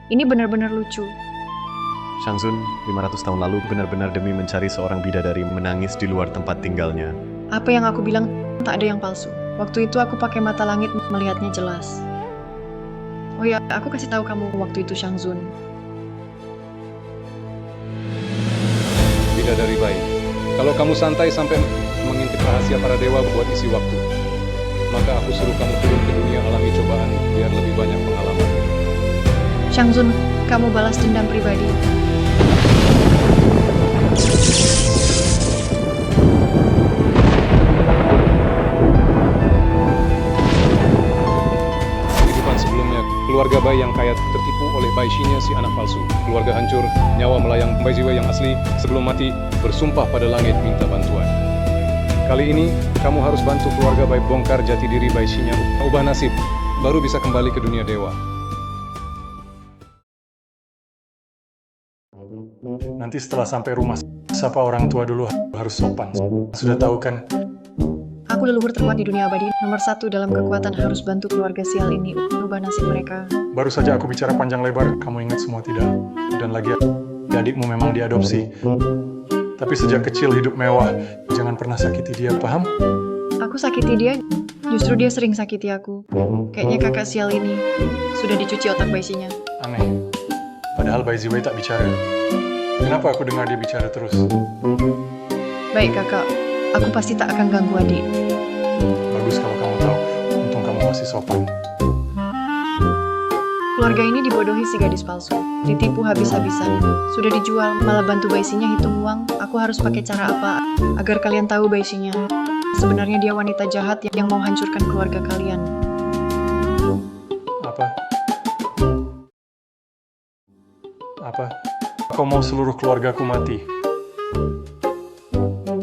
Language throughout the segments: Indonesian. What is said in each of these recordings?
Ini benar-benar lucu. Shangzun, 500 tahun lalu benar-benar demi mencari seorang bidadari menangis di luar tempat tinggalnya. Apa yang aku bilang tak ada yang palsu. Waktu itu aku pakai mata langit melihatnya jelas. Oh ya, aku kasih tahu kamu waktu itu Shangzun. Bidadari baik. Kalau kamu santai sampai mengintip rahasia para dewa buat isi waktu, maka aku suruh kamu turun ke dunia alami cobaan biar lebih banyak pengalaman. Shangzun, kamu balas dendam pribadi. Kehidupan sebelumnya, keluarga Bai yang kaya tertipu oleh Bai Shinya si anak palsu. Keluarga hancur, nyawa melayang Bai Ziwei yang asli sebelum mati bersumpah pada langit minta bantuan. Kali ini, kamu harus bantu keluarga Bai bongkar jati diri Bai Shinya, ubah nasib, baru bisa kembali ke dunia dewa. Nanti setelah sampai rumah, sapa orang tua dulu, harus sopan. Sudah tahu kan? Aku leluhur terkuat di dunia abadi. Nomor 1 dalam kekuatan harus bantu keluarga sial ini ubah nasib mereka. Baru saja aku bicara panjang lebar, kamu ingat semua tidak? Dan lagi, adikmu memang diadopsi. Tapi sejak kecil hidup mewah, jangan pernah sakiti dia, paham? Aku sakiti dia, justru dia sering sakiti aku. Kayaknya kakak sial ini sudah dicuci otak baisinya. Aneh. Padahal Bai Ziwei tak bicara. Kenapa aku dengar dia bicara terus? Baik kakak, aku pasti tak akan ganggu adik. Bagus kalau kamu tahu. Untung kamu masih sopan. Keluarga ini dibodohi si gadis palsu. Ditipu habis-habisan. Sudah dijual, malah bantu baisinya hitung uang. Aku harus pakai cara apa agar kalian tahu baisinya? Sebenarnya dia wanita jahat yang mau hancurkan keluarga kalian. Apa? Kau mau seluruh keluargaku mati?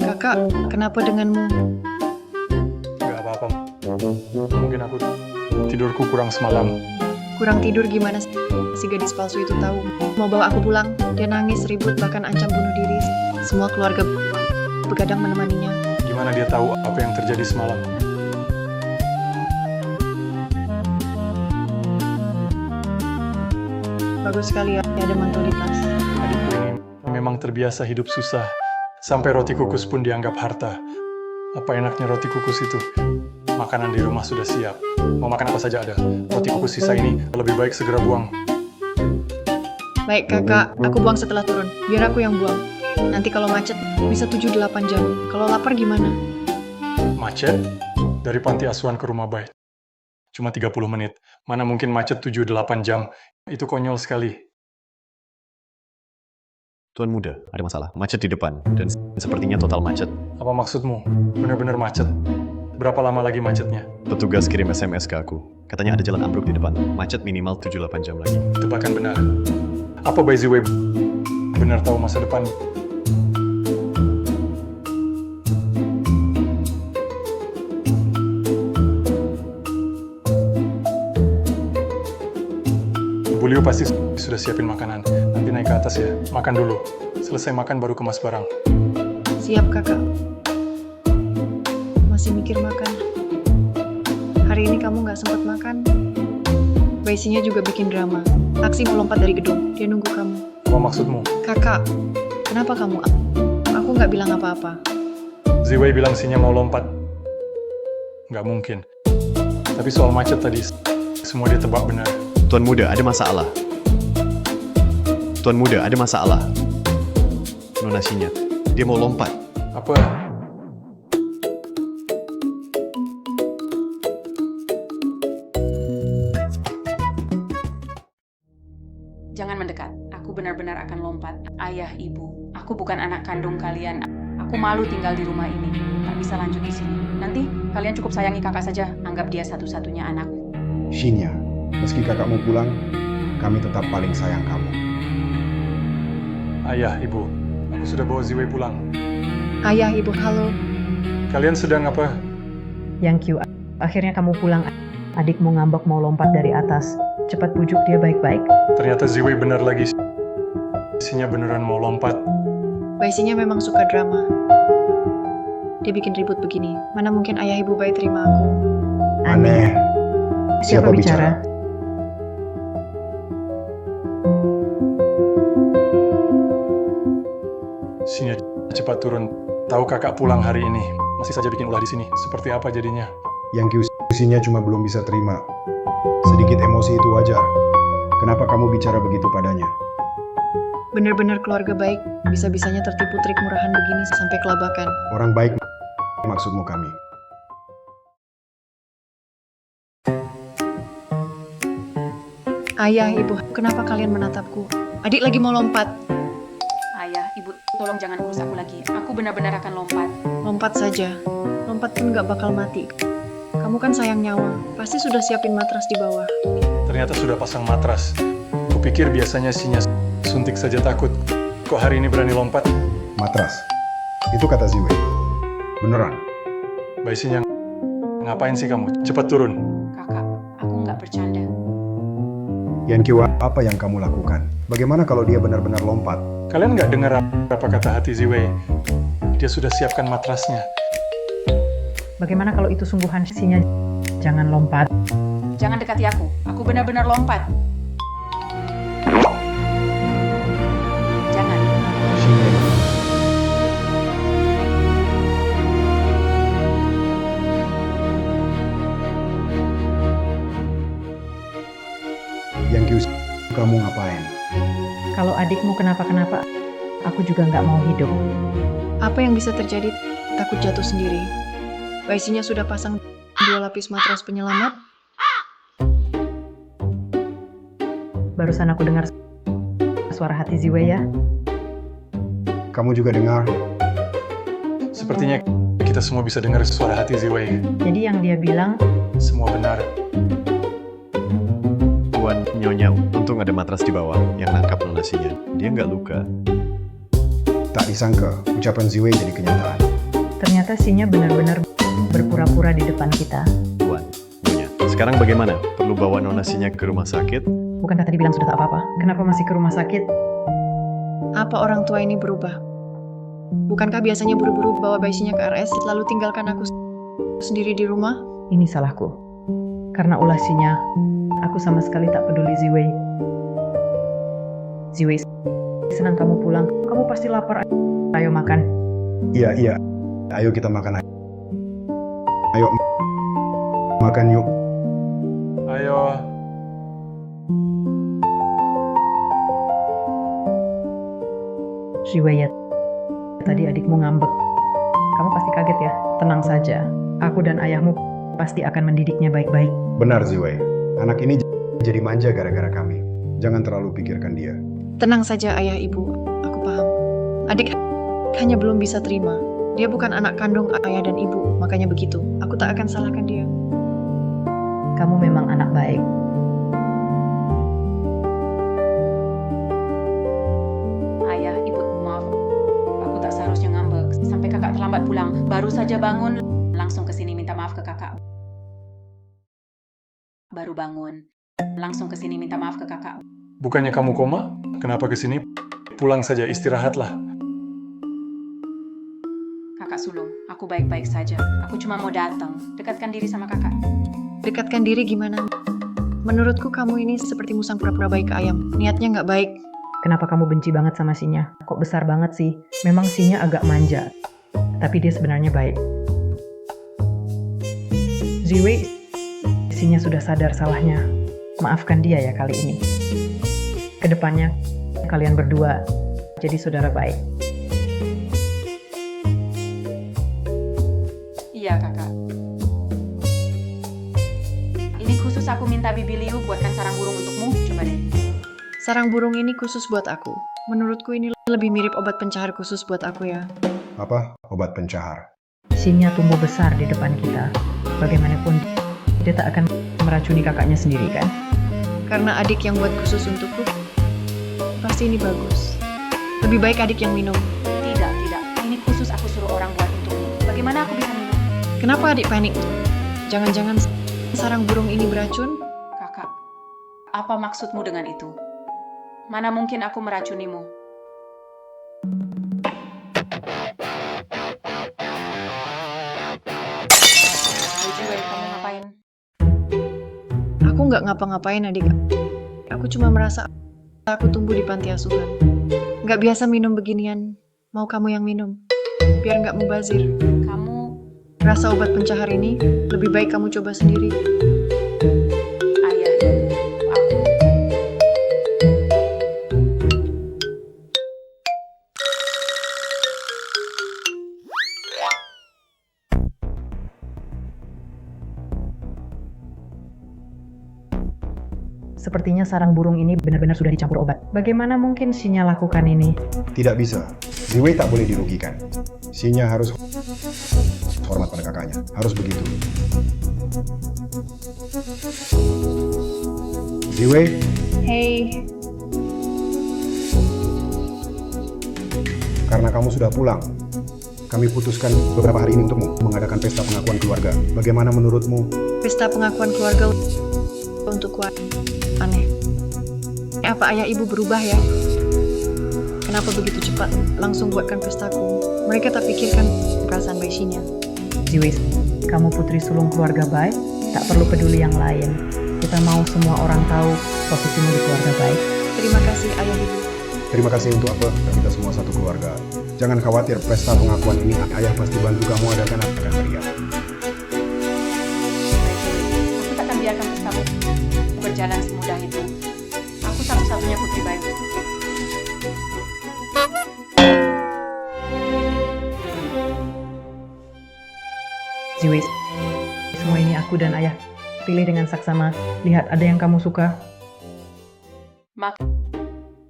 Kakak, kenapa denganmu? Gak apa-apa. Mungkin aku tidurku kurang semalam. Kurang tidur gimana si gadis palsu itu tahu? Mau bawa aku pulang? Dia nangis, ribut, bahkan ancam bunuh diri. Semua keluarga begadang menemaninya. Gimana dia tahu apa yang terjadi semalam? Bagus sekali ya, ada mentalitas. Adikku ini memang terbiasa hidup susah. Sampai roti kukus pun dianggap harta. Apa enaknya roti kukus itu? Makanan di rumah sudah siap. Mau makan apa saja ada. Roti kukus sisa ini lebih baik segera buang. Baik kakak, aku buang setelah turun. Biar aku yang buang. Nanti kalau macet, bisa 7-8 jam. Kalau lapar gimana? Macet? Dari panti asuhan ke rumah Bai. Cuma 30 menit. Mana mungkin macet 7-8 jam. Itu konyol sekali. Tuan muda, ada masalah. Macet di depan, dan sepertinya total macet. Apa maksudmu? Benar-benar macet? Berapa lama lagi macetnya? Petugas kirim SMS ke aku. Katanya ada jalan ambruk di depan. Macet minimal 7-8 jam lagi. Tebakan benar. Apa Bai Ziwei benar tahu masa depan? Bu Liu pasti sudah siapin makanan. Nanti naik ke atas ya. Makan dulu. Selesai makan baru kemas barang. Siap kakak. Masih mikir makan. Hari ini kamu nggak sempat makan. Baisinya juga bikin drama. Aksi mau lompat dari gedung. Dia nunggu kamu. Apa maksudmu? Kakak, kenapa kamu? Aku nggak bilang apa-apa. Ziwei bilang Sinya mau lompat. Nggak mungkin. Tapi soal macet tadi, semua dia tebak benar. Tuan muda, ada masalah. Tuan muda, ada masalah. Nona Shinya, dia mau lompat. Apa? Jangan mendekat. Aku benar-benar akan lompat. Ayah, ibu, aku bukan anak kandung kalian. Aku malu tinggal di rumah ini. Tak bisa lanjut di sini. Nanti kalian cukup sayangi kakak saja. Anggap dia satu-satunya anak. Shinya, meski kakakmu pulang, kami tetap paling sayang kamu. Ayah, ibu. Aku sudah bawa Ziwei pulang. Ayah, ibu, halo. Kalian sedang apa? Yang Q, akhirnya kamu pulang. Adikmu ngambek mau lompat dari atas. Cepat pujuk dia baik-baik. Ternyata Ziwei benar lagi. Sinya beneran mau lompat. Baisinya memang suka drama. Dia bikin ribut begini. Mana mungkin ayah ibu Bai terima aku. Aneh. Siapa bicara? Sinya cepat turun. Tahu kakak pulang hari ini. Masih saja bikin ulah di sini. Seperti apa jadinya? Yang Sinya cuma belum bisa terima. Sedikit emosi itu wajar. Kenapa kamu bicara begitu padanya? Benar-benar keluarga baik, bisa-bisanya tertipu trik murahan begini sampai kelabakan. Orang baik maksudmu kami. Ayah, ibu, kenapa kalian menatapku? Adik lagi mau lompat. Ayah, ibu, tolong jangan urus aku lagi. Aku benar-benar akan lompat. Lompat saja. Lompat pun gak bakal mati. Kamu kan sayang nyawa. Pasti sudah siapin matras di bawah. Ternyata sudah pasang matras. Kupikir biasanya Sinya suntik saja takut. Kok hari ini berani lompat? Matras. Itu kata Ziwei. Beneran. Baik Sinya, ngapain sih kamu? Cepat turun. Kakak, aku nggak bercanda. Yan Kiwa, apa yang kamu lakukan? Bagaimana kalau dia benar-benar lompat? Kalian nggak dengar apa kata hati Ziwei? Dia sudah siapkan matrasnya. Bagaimana kalau itu sungguhan Sinya? Jangan lompat. Jangan dekati aku. Aku benar-benar lompat. Jangan. Yang Kiwa, kamu ngapain? Kalau adikmu kenapa-kenapa, aku juga nggak mau hidup. Apa yang bisa terjadi? Takut jatuh sendiri. Baisinya sudah pasang 2 lapis matras penyelamat. Barusan aku dengar suara hati Ziwei ya. Kamu juga dengar? Sepertinya kita semua bisa dengar suara hati Ziwei. Jadi yang dia bilang, Semua benar. Tuan, Nyonya, untung ada matras di bawah yang nangkap nasinya. Dia nggak luka. Tak disangka, ucapan Ziwei jadi kenyataan. ternyata Sinya benar-benar berpura-pura di depan kita. Tuan, Nyonya, sekarang bagaimana? Perlu bawa nonasinya ke rumah sakit? Bukankah tadi bilang sudah tak apa-apa? Kenapa masih ke rumah sakit? Apa orang tua ini berubah? Bukankah biasanya buru-buru bawa bayinya ke RS lalu tinggalkan aku sendiri di rumah? Ini salahku. Karena ulah Sinya, aku sama sekali tak peduli Ziwei. Ziwei, senang kamu pulang. Kamu pasti lapar. Ayo makan. Iya. Ayo kita makan. Ayo makan yuk. Ayo. Ziwei ya, tadi adikmu ngambek. Kamu pasti kaget ya? Tenang saja. Aku dan ayahmu pasti akan mendidiknya baik-baik. Benar Ziwei. Anak ini jadi manja gara-gara kami. Jangan terlalu pikirkan dia. Tenang saja ayah ibu, aku paham. Adik hanya belum bisa terima. Dia bukan anak kandung ayah dan ibu, makanya begitu. Aku tak akan salahkan dia. Kamu memang anak baik. Ayah, ibu, maaf. Aku tak seharusnya ngambek. Sampai kakak terlambat pulang. Baru saja bangun, langsung ke sini minta maaf ke kakak. Baru bangun, langsung ke sini minta maaf ke kakak. Bukannya kamu koma? Kenapa ke sini? Pulang saja, istirahatlah. Kakak sulung, aku baik-baik saja. Aku cuma mau datang, dekatkan diri sama kakak. Dekatkan diri gimana? Menurutku kamu ini seperti musang pura-pura baik ke ayam. Niatnya nggak baik. Kenapa kamu benci banget sama Sinya? Kok besar banget sih? Memang Sinya agak manja, tapi dia sebenarnya baik. Ziwei, Sinya sudah sadar salahnya. Maafkan dia ya kali ini. Kedepannya, kalian berdua jadi saudara baik. Iya kakak. Ini khusus aku minta Bibi Liu buatkan sarang burung untukmu. Coba deh. Sarang burung ini khusus buat aku. Menurutku ini lebih mirip obat pencahar khusus buat aku ya. Apa? Obat pencahar. Sinya tumbuh besar di depan kita. Bagaimanapun, dia tak akan meracuni kakaknya sendiri kan? Karena adik yang buat khusus untukku, pasti ini bagus. Lebih baik adik yang minum. Tidak. Ini khusus aku suruh orang buat untukmu. Bagaimana aku bisa minum? Kenapa adik panik? Jangan-jangan sarang burung ini beracun? Kakak, apa maksudmu dengan itu? Mana mungkin aku meracunimu? Ziwei, kamu ngapain? Aku nggak ngapa-ngapain adik. Aku cuma merasa aku tumbuh di panti asuhan. Nggak biasa minum beginian. Mau kamu yang minum. Biar nggak mubazir. Kamu, Rasa obat pencahar ini lebih baik kamu coba sendiri. ayah, ibu, aku. Sepertinya sarang burung ini benar-benar sudah dicampur obat. Bagaimana mungkin Shinya lakukan ini? Tidak bisa. Ziwei tak boleh dirugikan. Shinya harus hormat pada kakaknya. Harus begitu. Ziwei, Hey, karena kamu sudah pulang, kami putuskan beberapa hari ini untukmu mengadakan pesta pengakuan keluarga. Bagaimana menurutmu? pesta pengakuan keluarga untuk aneh. Apa ayah ibu berubah ya? Kenapa begitu cepat langsung buatkan pestaku? Mereka tak pikirkan perasaan Baishinya. Ziwei, kamu putri sulung keluarga Bai, tak perlu peduli yang lain. Kita mau semua orang tahu posisimu di keluarga Bai. Terima kasih ayah ibu. Terima kasih untuk apa? Kita semua satu keluarga. Jangan khawatir, pesta pengakuan ini ayah pasti bantu kamu adakan akan meriah. Aku takkan biarkan pestamu berjalan semudah itu. Aku satu-satunya putri baik. Ziwei, semua ini aku dan ayah pilih dengan saksama. Lihat, ada yang kamu suka?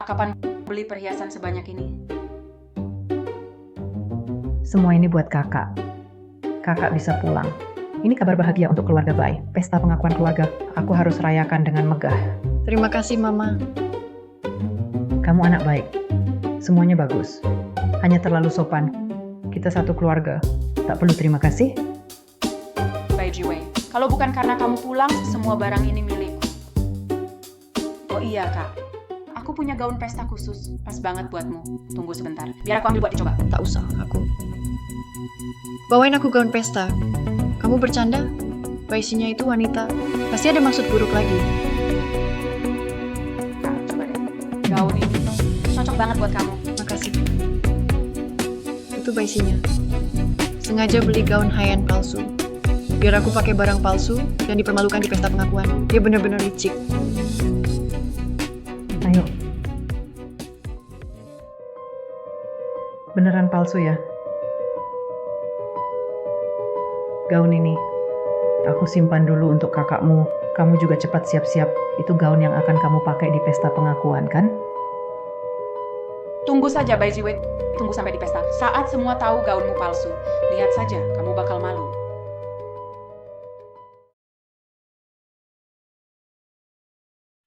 Kapan beli perhiasan sebanyak ini? Semua ini buat kakak. Kakak bisa pulang. Ini kabar bahagia untuk keluarga Bai. Pesta pengakuan keluarga, aku harus rayakan dengan megah. Terima kasih mama. Kamu anak baik. Semuanya bagus. Hanya terlalu sopan. Kita satu keluarga. Tak perlu terima kasih. Bai Jiwei, kalau bukan karena kamu pulang, semua barang ini milikku. Oh iya kak, aku punya gaun pesta khusus, pas banget buatmu. Tunggu sebentar, biar aku ambil buat dicoba. Tak usah, aku. Bawain aku gaun pesta. Kamu bercanda? Baishinya itu wanita. Pasti ada maksud buruk lagi. Kak, coba deh. Gaun ini cocok banget buat kamu. Makasih. Itu Baishinya. Sengaja beli gaun high-end palsu. Biar aku pakai barang palsu dan dipermalukan di pesta pengakuan. Dia benar-benar licik. Ayo. Beneran palsu ya? Gaun ini, aku simpan dulu untuk kakakmu. Kamu juga cepat siap-siap. Itu gaun yang akan kamu pakai di pesta pengakuan, kan? Tunggu saja Bai Jiwei, tunggu sampai di pesta. Saat semua tahu gaunmu palsu, lihat saja, kamu bakal malu.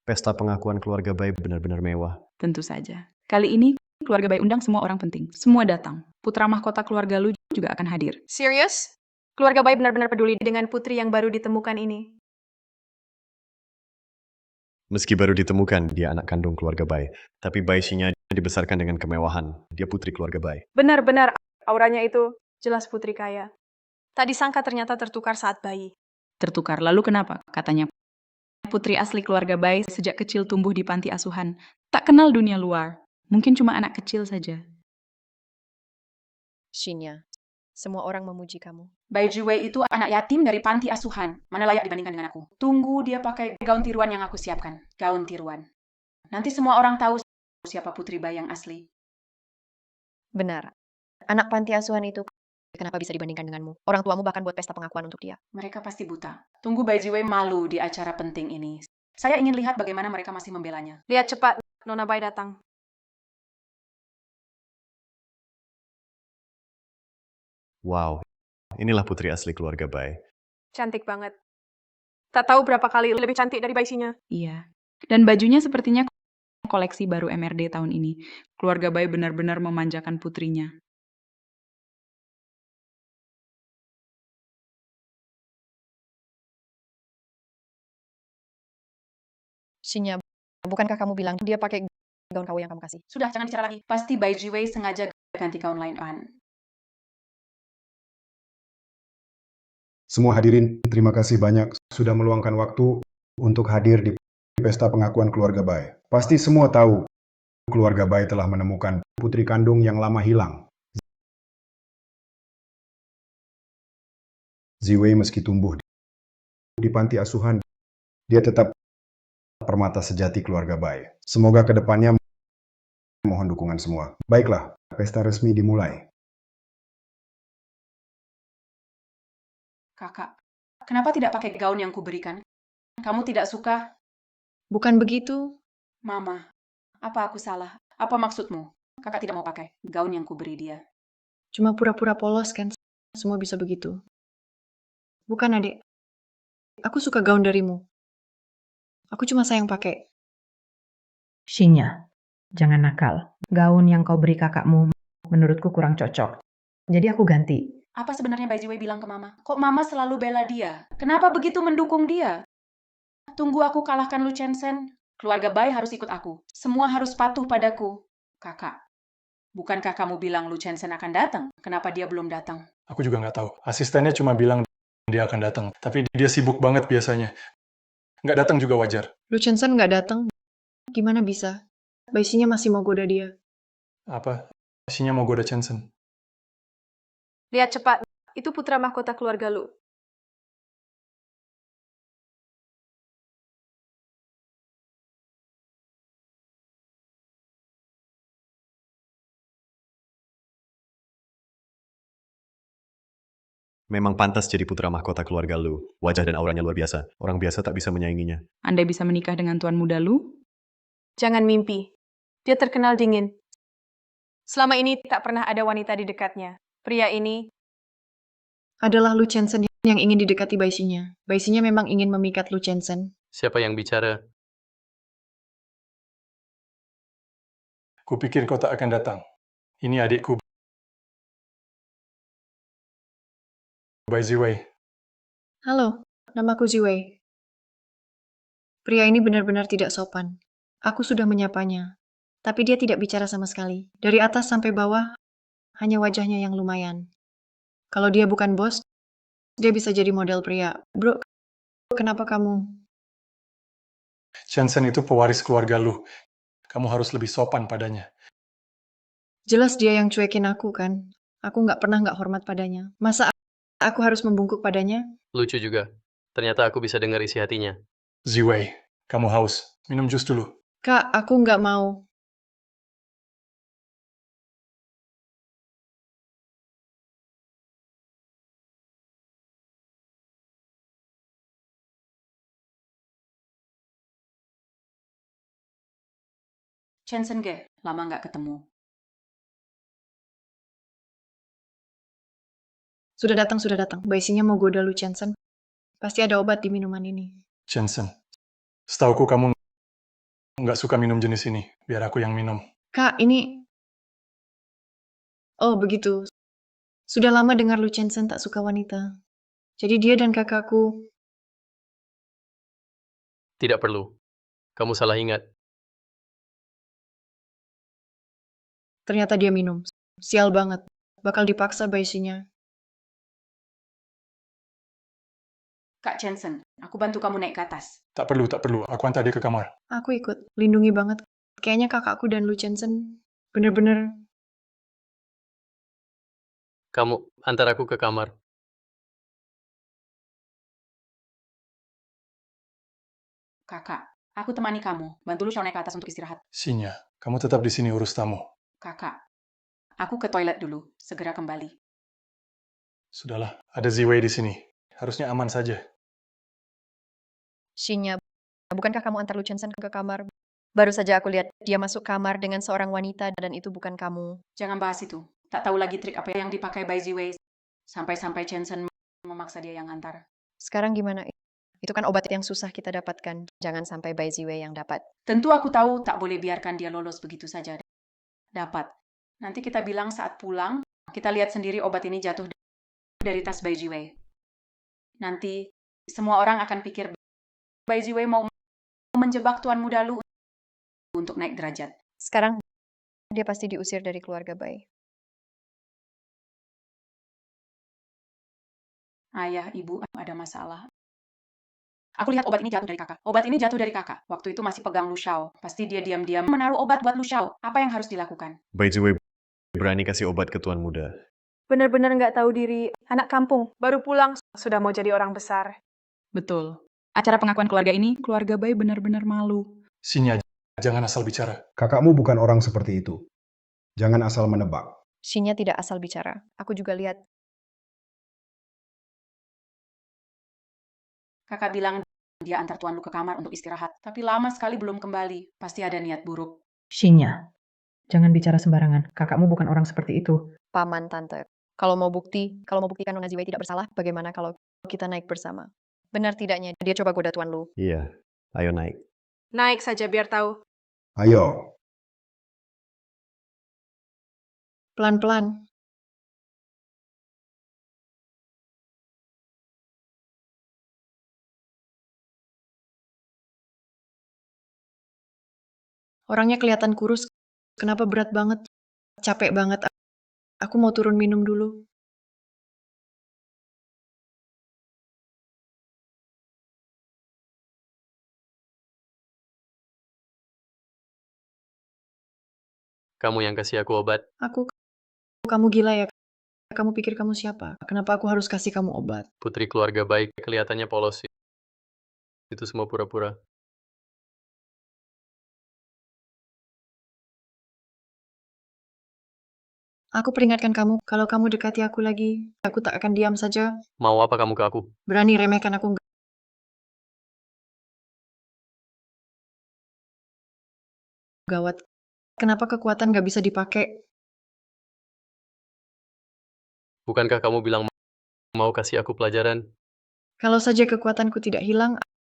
Pesta pengakuan keluarga Bai benar-benar mewah. Tentu saja. Kali ini, keluarga Bai undang semua orang penting. Semua datang. Putra mahkota keluarga lu juga akan hadir. Serius? Keluarga Bai benar-benar peduli dengan putri yang baru ditemukan ini. Meski baru ditemukan, dia anak kandung keluarga Bai. Tapi Baishinya dibesarkan dengan kemewahan. Dia putri keluarga Bai. Benar-benar auranya itu jelas putri kaya. Tak disangka ternyata tertukar saat bayi. Tertukar, lalu kenapa? Katanya, putri asli keluarga Bai sejak kecil tumbuh di panti asuhan. Tak kenal dunia luar. Mungkin cuma anak kecil saja. Shinya, semua orang memuji kamu. Bai Jiwei itu anak yatim dari panti asuhan. Mana layak dibandingkan dengan aku. Tunggu dia pakai gaun tiruan yang aku siapkan. Gaun tiruan. Nanti semua orang tahu siapa putri Bai yang asli. Benar. Anak panti asuhan itu kenapa bisa dibandingkan denganmu? Orang tuamu bahkan buat pesta pengakuan untuk dia. Mereka pasti buta. Tunggu Bai Jiwei malu di acara penting ini. Saya ingin lihat bagaimana mereka masih membelanya. Lihat cepat, Nona Bai datang. Wow, inilah putri asli keluarga Bai. Cantik banget. Tak tahu berapa kali lebih cantik dari baisinya. Iya. Dan bajunya sepertinya koleksi baru MRD tahun ini. Keluarga Bai benar-benar memanjakan putrinya. Shinya, bukankah kamu bilang dia pakai gaun KW yang kamu kasih? Sudah, jangan bicara lagi. Pasti Bai Jiwei sengaja ganti gaun lain. Semua hadirin, terima kasih banyak sudah meluangkan waktu untuk hadir di pesta pengakuan keluarga Bai. Pasti semua tahu keluarga Bai telah menemukan putri kandung yang lama hilang. Ziwei meski tumbuh di panti asuhan, dia tetap permata sejati keluarga Bai. Semoga kedepannya mohon dukungan semua. Baiklah, pesta resmi dimulai. Kakak, kenapa tidak pakai gaun yang kuberikan? Kamu tidak suka? Bukan begitu. Mama, apa aku salah? Apa maksudmu? Kakak tidak mau pakai gaun yang kuberi dia. Cuma pura-pura polos kan. Semua bisa begitu. Bukan adik. Aku suka gaun darimu. Aku cuma sayang pakai. Shinya, jangan nakal. Gaun yang kau beri kakakmu menurutku kurang cocok. Jadi aku ganti. Apa sebenarnya Bai Jiwei bilang ke Mama? Kok Mama selalu bela dia? Kenapa begitu mendukung dia? Tunggu aku kalahkan Lu Chensen. Keluarga Bai harus ikut aku. Semua harus patuh padaku. Kakak, bukankah kamu bilang Lu Chensen akan datang? Kenapa dia belum datang? Aku juga nggak tahu. Asistennya cuma bilang dia akan datang. Tapi dia sibuk banget biasanya. Nggak datang juga wajar. Lu Chensen nggak datang. Gimana bisa? Baisinya masih mau goda dia. Apa? Isinya mau goda Chensen. Lihat cepat, itu putra mahkota keluarga Lu. Memang pantas jadi putra mahkota keluarga Lu. Wajah dan auranya luar biasa. Orang biasa tak bisa menyainginya. Andai bisa menikah dengan tuan muda Lu? Jangan mimpi. Dia terkenal dingin. Selama ini tak pernah ada wanita di dekatnya. Pria ini Adalah Lu Chensen yang ingin didekati Baisinya. Baisinya memang ingin memikat Lu Chensen. Siapa yang bicara? Kupikir kau tak akan datang. Ini adikku, Bai Ziwei. Halo, namaku Ziwei. Pria ini benar-benar tidak sopan. Aku sudah menyapanya. Tapi dia tidak bicara sama sekali. Dari atas sampai bawah, hanya wajahnya yang lumayan. Kalau dia bukan bos, dia bisa jadi model pria. Bro, kenapa kamu? Chensen itu pewaris keluarga Lu. Kamu harus lebih sopan padanya. Jelas dia yang cuekin aku kan. Aku nggak hormat padanya. Masa aku harus membungkuk padanya? Lucu juga. Ternyata aku bisa dengar isi hatinya. Ziwei, kamu haus. Minum jus dulu. Kak, aku nggak mau. Chensen Ge, lama nggak ketemu. Sudah datang. Baisinya mau goda Lu Chensen. Pasti ada obat di minuman ini. Chensen, setauku kamu nggak suka minum jenis ini. Biar aku yang minum. Kak, ini... Oh, begitu. Sudah lama dengar Lu Chensen tak suka wanita. Jadi dia dan kakakku... Tidak perlu. Kamu salah ingat. Ternyata dia minum. Sial banget. Bakal dipaksa baisinya. Kak Chensen, aku bantu kamu naik ke atas. Tak perlu. Aku hantar dia ke kamar. Aku ikut. Lindungi banget. Kayaknya kakakku dan Lu Chensen bener-bener... Kamu antar aku ke kamar. Kakak, aku temani kamu. Bantu Lu Xiao naik ke atas untuk istirahat. Sinya, kamu tetap di sini urus tamu. Kakak, aku ke toilet dulu. Segera kembali. Sudahlah, ada Ziwei di sini. Harusnya aman saja. Shinya, bukankah kamu antar Lu Chensen ke kamar? Baru saja aku lihat dia masuk kamar dengan seorang wanita dan itu bukan kamu. Jangan bahas itu. Tak tahu lagi trik apa yang dipakai Bai Ziwei. Sampai-sampai Chensen memaksa dia yang antar. Sekarang gimana? Itu kan obat yang susah kita dapatkan. Jangan sampai Bai Ziwei yang dapat. Tentu aku tahu tak boleh biarkan dia lolos begitu saja. Dapat. Nanti kita bilang saat pulang, kita lihat sendiri obat ini jatuh dari tas Bai Jiwei. Nanti semua orang akan pikir Bai Jiwei mau menjebak Tuan Muda Lu untuk naik derajat. Sekarang dia pasti diusir dari keluarga Bai. Ayah, ibu, ada masalah. Aku lihat obat ini jatuh dari kakak. Obat ini jatuh dari kakak. Waktu itu masih pegang Lu Xiao. Pasti dia diam-diam menaruh obat buat Lu Xiao. Apa yang harus dilakukan? Bai Ziwei berani kasih obat ke tuan muda. Benar-benar nggak tahu diri. Anak kampung, baru pulang, sudah mau jadi orang besar. Betul. Acara pengakuan keluarga ini, keluarga Bay benar-benar malu. Sinya, jangan asal bicara. Kakakmu bukan orang seperti itu. Jangan asal menebak. Shinya tidak asal bicara. Aku juga lihat. Kakak bilang dia antar Tuan Lu ke kamar untuk istirahat, tapi lama sekali belum kembali. Pasti ada niat buruk. Shinya, jangan bicara sembarangan. Kakakmu bukan orang seperti itu. Paman, tante. Kalau mau buktikan Nona Ziwei tidak bersalah, bagaimana kalau kita naik bersama? Benar tidaknya dia coba goda Tuan Lu? Iya, ayo naik. Naik saja biar tahu. Ayo, Pelan-pelan. Orangnya kelihatan kurus. Kenapa berat banget? Capek banget. Aku mau turun minum dulu. Kamu yang kasih aku obat. Kamu gila ya? Kamu pikir kamu siapa? Kenapa aku harus kasih kamu obat? Putri keluarga baik, kelihatannya polos. Itu semua pura-pura. Aku peringatkan kamu, kalau kamu dekati aku lagi, aku tak akan diam saja. Mau apa kamu ke aku? Berani remehkan aku nggak? Gawat. Kenapa kekuatan nggak bisa dipakai? Bukankah kamu bilang mau kasih aku pelajaran? Kalau saja kekuatanku tidak hilang,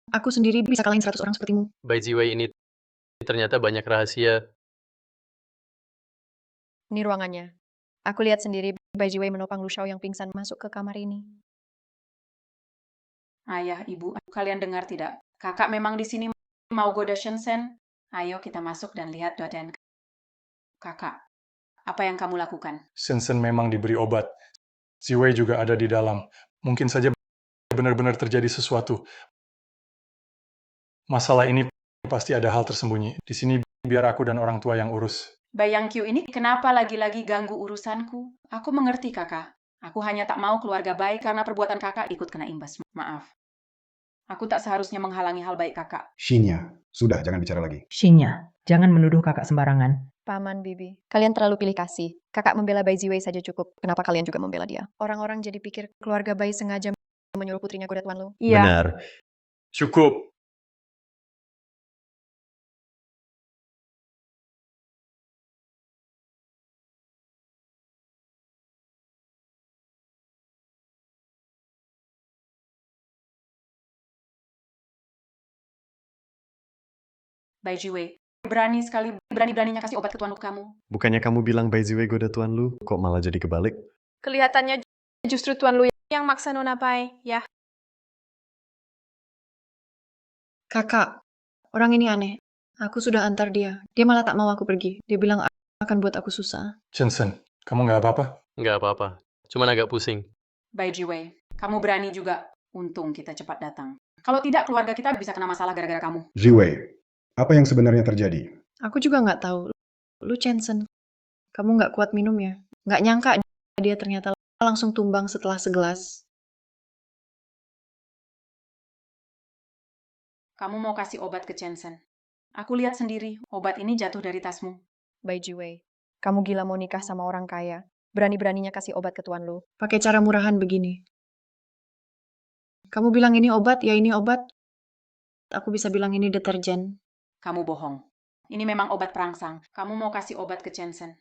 aku sendiri bisa kalahin 100 orang sepertimu. Bai Ziwei ini ternyata banyak rahasia. Ini ruangannya. Aku lihat sendiri Bai Jiwei menopang Lu Shao yang pingsan masuk ke kamar ini. Ayah, ibu, kalian dengar tidak? Kakak memang di sini mau goda Shenzhen. Ayo kita masuk dan lihat badan kakak. Apa yang kamu lakukan? Shenzhen memang diberi obat. Ziwei juga ada di dalam. Mungkin saja benar-benar terjadi sesuatu. Masalah ini pasti ada hal tersembunyi. Di sini biar aku dan orang tua yang urus. Bayang Q ini kenapa lagi-lagi ganggu urusanku? Aku mengerti kakak. Aku hanya tak mau keluarga baik karena perbuatan kakak ikut kena imbas. Maaf. Aku tak seharusnya menghalangi hal baik kakak. Shinya, sudah jangan bicara lagi. Shinya, jangan menuduh kakak sembarangan. Paman, Bibi. Kalian terlalu pilih kasih. Kakak membela Bai Ziwei saja cukup. Kenapa kalian juga membela dia? Orang-orang jadi pikir keluarga Bai sengaja menyuruh putrinya goda Tuan Lu. Iya. Benar. Cukup. Bai Jiwei, berani sekali, berani-beraninya kasih obat ke Tuan Lu kamu. Bukannya kamu bilang Bai Ziwei goda Tuan Lu, kok malah jadi kebalik? Kelihatannya justru Tuan Lu yang maksa Nona Bai, ya. Kakak, orang ini aneh. Aku sudah antar dia. Dia malah tak mau aku pergi. Dia bilang akan buat aku susah. Shenzhen, kamu nggak apa-apa? Nggak apa-apa. Cuman agak pusing. Bai Jiwei, kamu berani juga. Untung kita cepat datang. Kalau tidak, keluarga kita bisa kena masalah gara-gara kamu. Ziwei, apa yang sebenarnya terjadi? Aku juga nggak tahu. Lu Jensen, kamu nggak kuat minum ya? Nggak nyangka dia ternyata langsung tumbang setelah segelas. Kamu mau kasih obat ke Jensen. Aku lihat sendiri, obat ini jatuh dari tasmu. Bai Jiwei, kamu gila mau nikah sama orang kaya. Berani-beraninya kasih obat ke Tuan Lu. Pakai cara murahan begini. Kamu bilang ini obat, ya ini obat. Aku bisa bilang ini deterjen. Kamu bohong. Ini memang obat perangsang. Kamu mau kasih obat ke Jensen.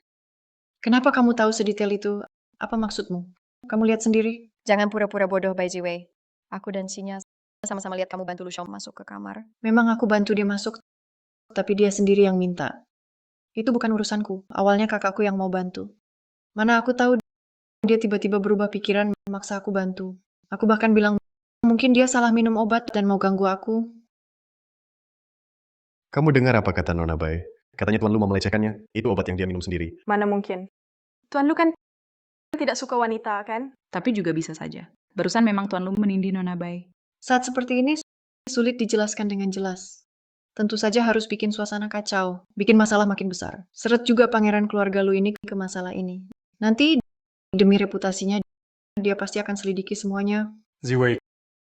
Kenapa kamu tahu sedetail itu? Apa maksudmu? Kamu lihat sendiri? Jangan pura-pura bodoh, Bai Jiwei. Aku dan Shinya sama-sama lihat kamu bantu Lu Shao masuk ke kamar. Memang aku bantu dia masuk, tapi dia sendiri yang minta. Itu bukan urusanku. Awalnya kakakku yang mau bantu. Mana aku tahu dia tiba-tiba berubah pikiran memaksa aku bantu. Aku bahkan bilang, mungkin dia salah minum obat dan mau ganggu aku. Kamu dengar apa kata Nona Bai? Katanya Tuan Lu mau melecehkannya. Itu obat yang dia minum sendiri. Mana mungkin. Tuan Lu kan tidak suka wanita, kan? Tapi juga bisa saja. Barusan memang Tuan Lu menindih Nona Bai. Saat seperti ini, sulit dijelaskan dengan jelas. Tentu saja harus bikin suasana kacau, bikin masalah makin besar. Seret juga pangeran keluarga lu ini ke masalah ini. Nanti Demi reputasinya, dia pasti akan selidiki semuanya. Ziwei,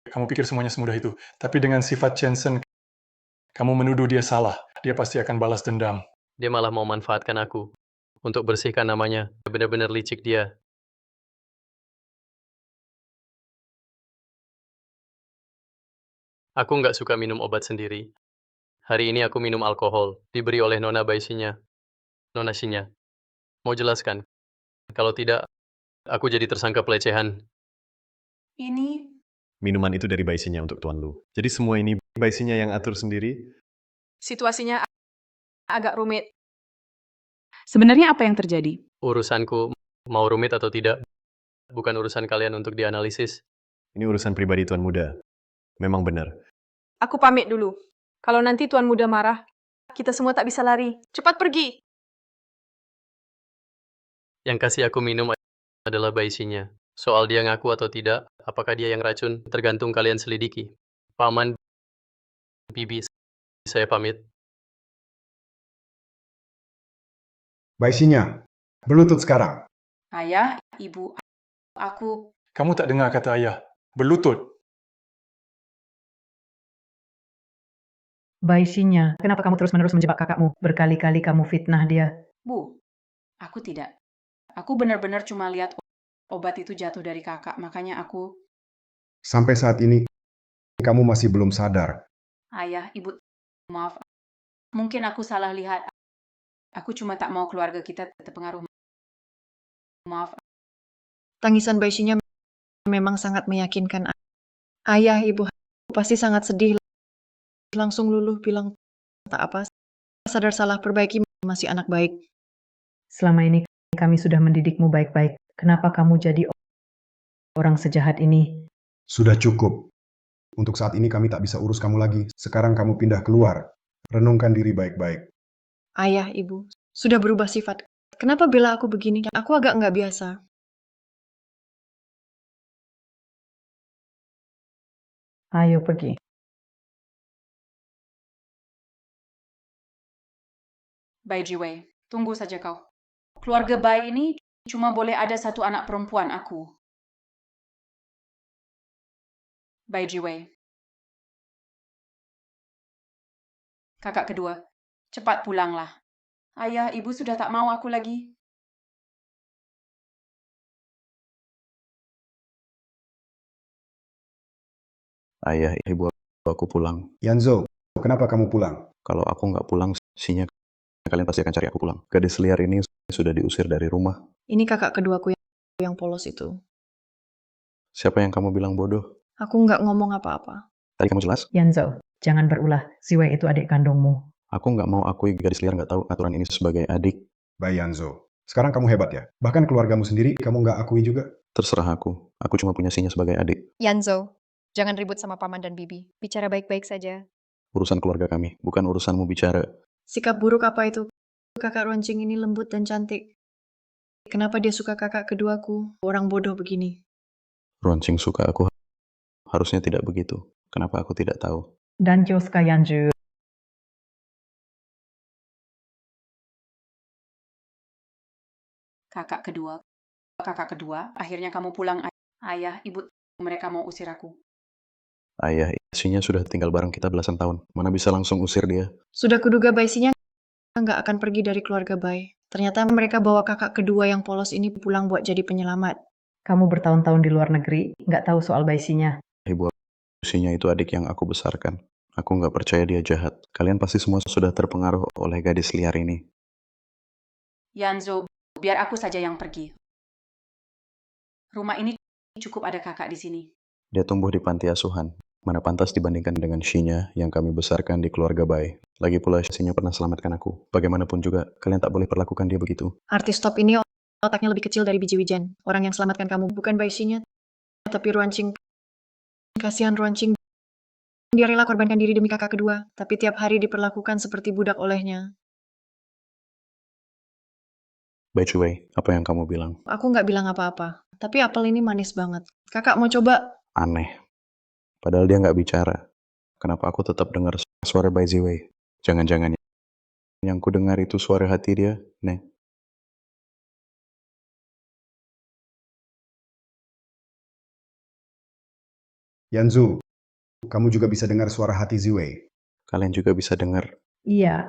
kamu pikir semuanya semudah itu. Tapi dengan sifat Jensen, kamu menuduh dia salah. Dia pasti akan balas dendam. Dia malah mau manfaatkan aku untuk bersihkan namanya. Benar-benar licik dia. Aku nggak suka minum obat sendiri. Hari ini aku minum alkohol, diberi oleh Nona Baisinya. Nona Shinya. Mau jelaskan? Kalau tidak, aku jadi tersangka pelecehan. Ini Minuman itu dari baisinya untuk Tuan Lu. Jadi semua ini baisinya yang atur sendiri. Situasinya agak rumit. Sebenarnya apa yang terjadi? Urusanku mau rumit atau tidak, bukan urusan kalian untuk dianalisis. Ini urusan pribadi Tuan Muda. Memang benar. Aku pamit dulu. Kalau nanti Tuan Muda marah, kita semua tak bisa lari. Cepat pergi! Yang kasih aku minum adalah baisinya. Soal dia ngaku atau tidak, apakah dia yang racun, tergantung kalian selidiki. Paman, Bibi, saya pamit. Baisinya, berlutut sekarang. ayah, ibu, aku Kamu tak dengar kata ayah. Berlutut. Baisinya, kenapa kamu terus-menerus menjebak kakakmu? Berkali-kali kamu fitnah dia. Bu, aku tidak. Aku benar-benar cuma lihat obat itu jatuh dari kakak, makanya aku, Sampai saat ini, kamu masih belum sadar. ayah, ibu, maaf. Mungkin aku salah lihat. Aku cuma tak mau keluarga kita terpengaruh. Maaf. Tangisan baisinya memang sangat meyakinkan. Ayah, ibu pasti sangat sedih. Langsung luluh bilang, tak apa, sadar salah, perbaiki, masih anak baik. Selama ini kami sudah mendidikmu baik-baik. Kenapa kamu jadi orang sejahat ini? Sudah cukup. Untuk saat ini kami tak bisa urus kamu lagi. Sekarang kamu pindah keluar. Renungkan diri baik-baik. Ayah, ibu, sudah berubah sifat. Kenapa bela aku begini? Aku agak nggak biasa. Ayo pergi. Bai Jiwei, tunggu saja kau. Keluarga Bai ini cuma boleh ada satu anak perempuan aku. Bai Jiwei. Kakak kedua, cepat pulanglah. Ayah, ibu sudah tak mau aku lagi. Ayah, ibu, aku pulang. Yanzo, kenapa kamu pulang? Kalau aku nggak pulang, sinya kalian pasti akan cari aku pulang. Gadis liar ini sudah diusir dari rumah. Ini kakak keduaku yang polos itu. Siapa yang kamu bilang bodoh? Aku nggak ngomong apa-apa. Tadi kamu jelas? Yanzo, jangan berulah. Ziwei itu adik kandungmu. Aku nggak mau akui gadis liar nggak tahu aturan ini sebagai adik. Bai Yanzo. Sekarang kamu hebat ya? Bahkan keluargamu sendiri kamu nggak akui juga? Terserah aku. Aku cuma punya sinya sebagai adik. Yanzo, jangan ribut sama Paman dan Bibi. Bicara baik-baik saja. Urusan keluarga kami, bukan urusanmu bicara. Sikap buruk apa itu? Kakak runcing ini lembut dan cantik. Kenapa dia suka kakak keduaku? Orang bodoh begini. Runcing suka aku. Harusnya tidak begitu. Kenapa aku tidak tahu? Dan Joska Yanju. Kakak kedua, akhirnya kamu pulang. Ayah, ibu, mereka mau usir aku. Ayah, sinya sudah tinggal bareng kita belasan tahun. Mana bisa langsung usir dia? Sudah kuduga baisinya nggak akan pergi dari keluarga Bai. Ternyata mereka bawa kakak kedua yang polos ini pulang buat jadi penyelamat. Kamu bertahun-tahun di luar negeri, nggak tahu soal baisinya. Ibu, sinya itu adik yang aku besarkan. Aku nggak percaya dia jahat. Kalian pasti semua sudah terpengaruh oleh gadis liar ini. Yanzo, biar aku saja yang pergi. Rumah ini cukup ada kakak di sini. Dia tumbuh di panti asuhan. Mana pantas dibandingkan dengan Shinya yang kami besarkan di keluarga Bai. Lagi pula Shinya pernah selamatkan aku. Bagaimanapun juga, kalian tak boleh perlakukan dia begitu. Artis top ini otaknya lebih kecil dari biji wijen. Orang yang selamatkan kamu bukan baisinya, tapi runcing. Kasihan runcing. Dia rela korbankan diri demi kakak kedua, tapi tiap hari diperlakukan seperti budak olehnya. Bai Chuwei, apa yang kamu bilang? Aku nggak bilang apa-apa, tapi apel ini manis banget. Kakak mau coba? Aneh. Padahal dia nggak bicara. Kenapa aku tetap dengar suara Bai Ziwei? Jangan-jangan yang ku dengar itu suara hati dia, Nek. Yanzu, kamu juga bisa dengar suara hati Ziwei. Kalian juga bisa dengar. Iya,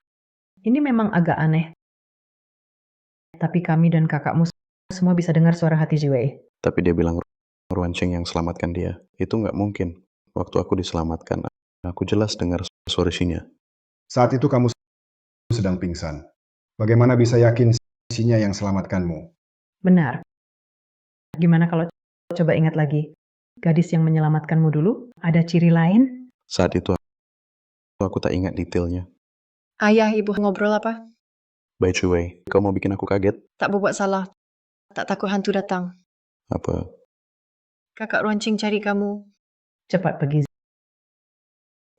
ini memang agak aneh. Tapi kami dan kakakmu semua bisa dengar suara hati Jiwei. Tapi dia bilang Ruanqing yang selamatkan dia. Itu nggak mungkin. Waktu aku diselamatkan, aku jelas dengar suara Shinya. Saat itu kamu sedang pingsan. Bagaimana bisa yakin Shinya yang selamatkanmu? Benar. Gimana kalau coba ingat lagi? Gadis yang menyelamatkanmu dulu, ada ciri lain? Saat itu aku tak ingat detailnya. Ayah, ibu ngobrol apa? Bai Chuwei, kau mau bikin aku kaget? Tak berbuat salah. Tak takut hantu datang. Apa? Kakak Ruanqing cari kamu. Cepat pergi.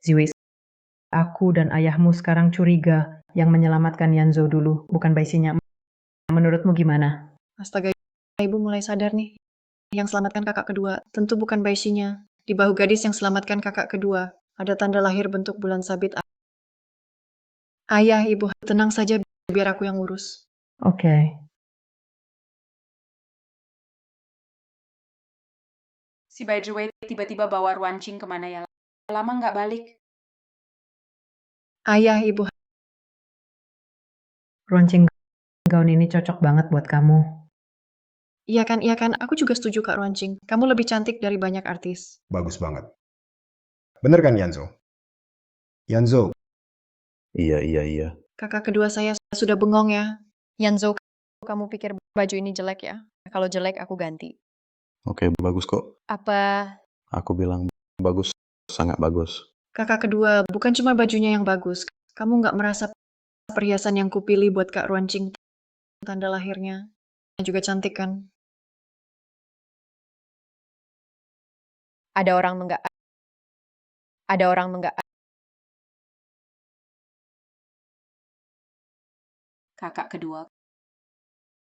Ziwei, aku dan ayahmu sekarang curiga yang menyelamatkan Yanzo dulu, bukan Baisinya. Menurutmu gimana? Astaga, ibu mulai sadar nih. Yang selamatkan kakak kedua, tentu bukan Baishinya. Di bahu gadis yang selamatkan kakak kedua, ada tanda lahir bentuk bulan sabit. Ayah, ibu, tenang saja biar aku yang urus. Oke. Si Baijuwei tiba-tiba bawa Ruanqing kemana ya? Lama nggak balik. Ayah, ibu, Ruanqing gaun ini cocok banget buat kamu. iya kan, aku juga setuju Kak Ruanqing. Kamu lebih cantik dari banyak artis. Bagus banget. Bener kan Yanzo? Yanzo, Iya. Kakak kedua saya sudah bengong ya. Yanzo, kamu pikir baju ini jelek ya? Kalau jelek aku ganti. Oke, bagus kok. Apa Aku bilang bagus, sangat bagus. Kakak kedua, bukan cuma bajunya yang bagus. Kamu nggak merasa perhiasan yang kupilih buat Kak Ruanqing tanda lahirnya juga cantik kan? ada orang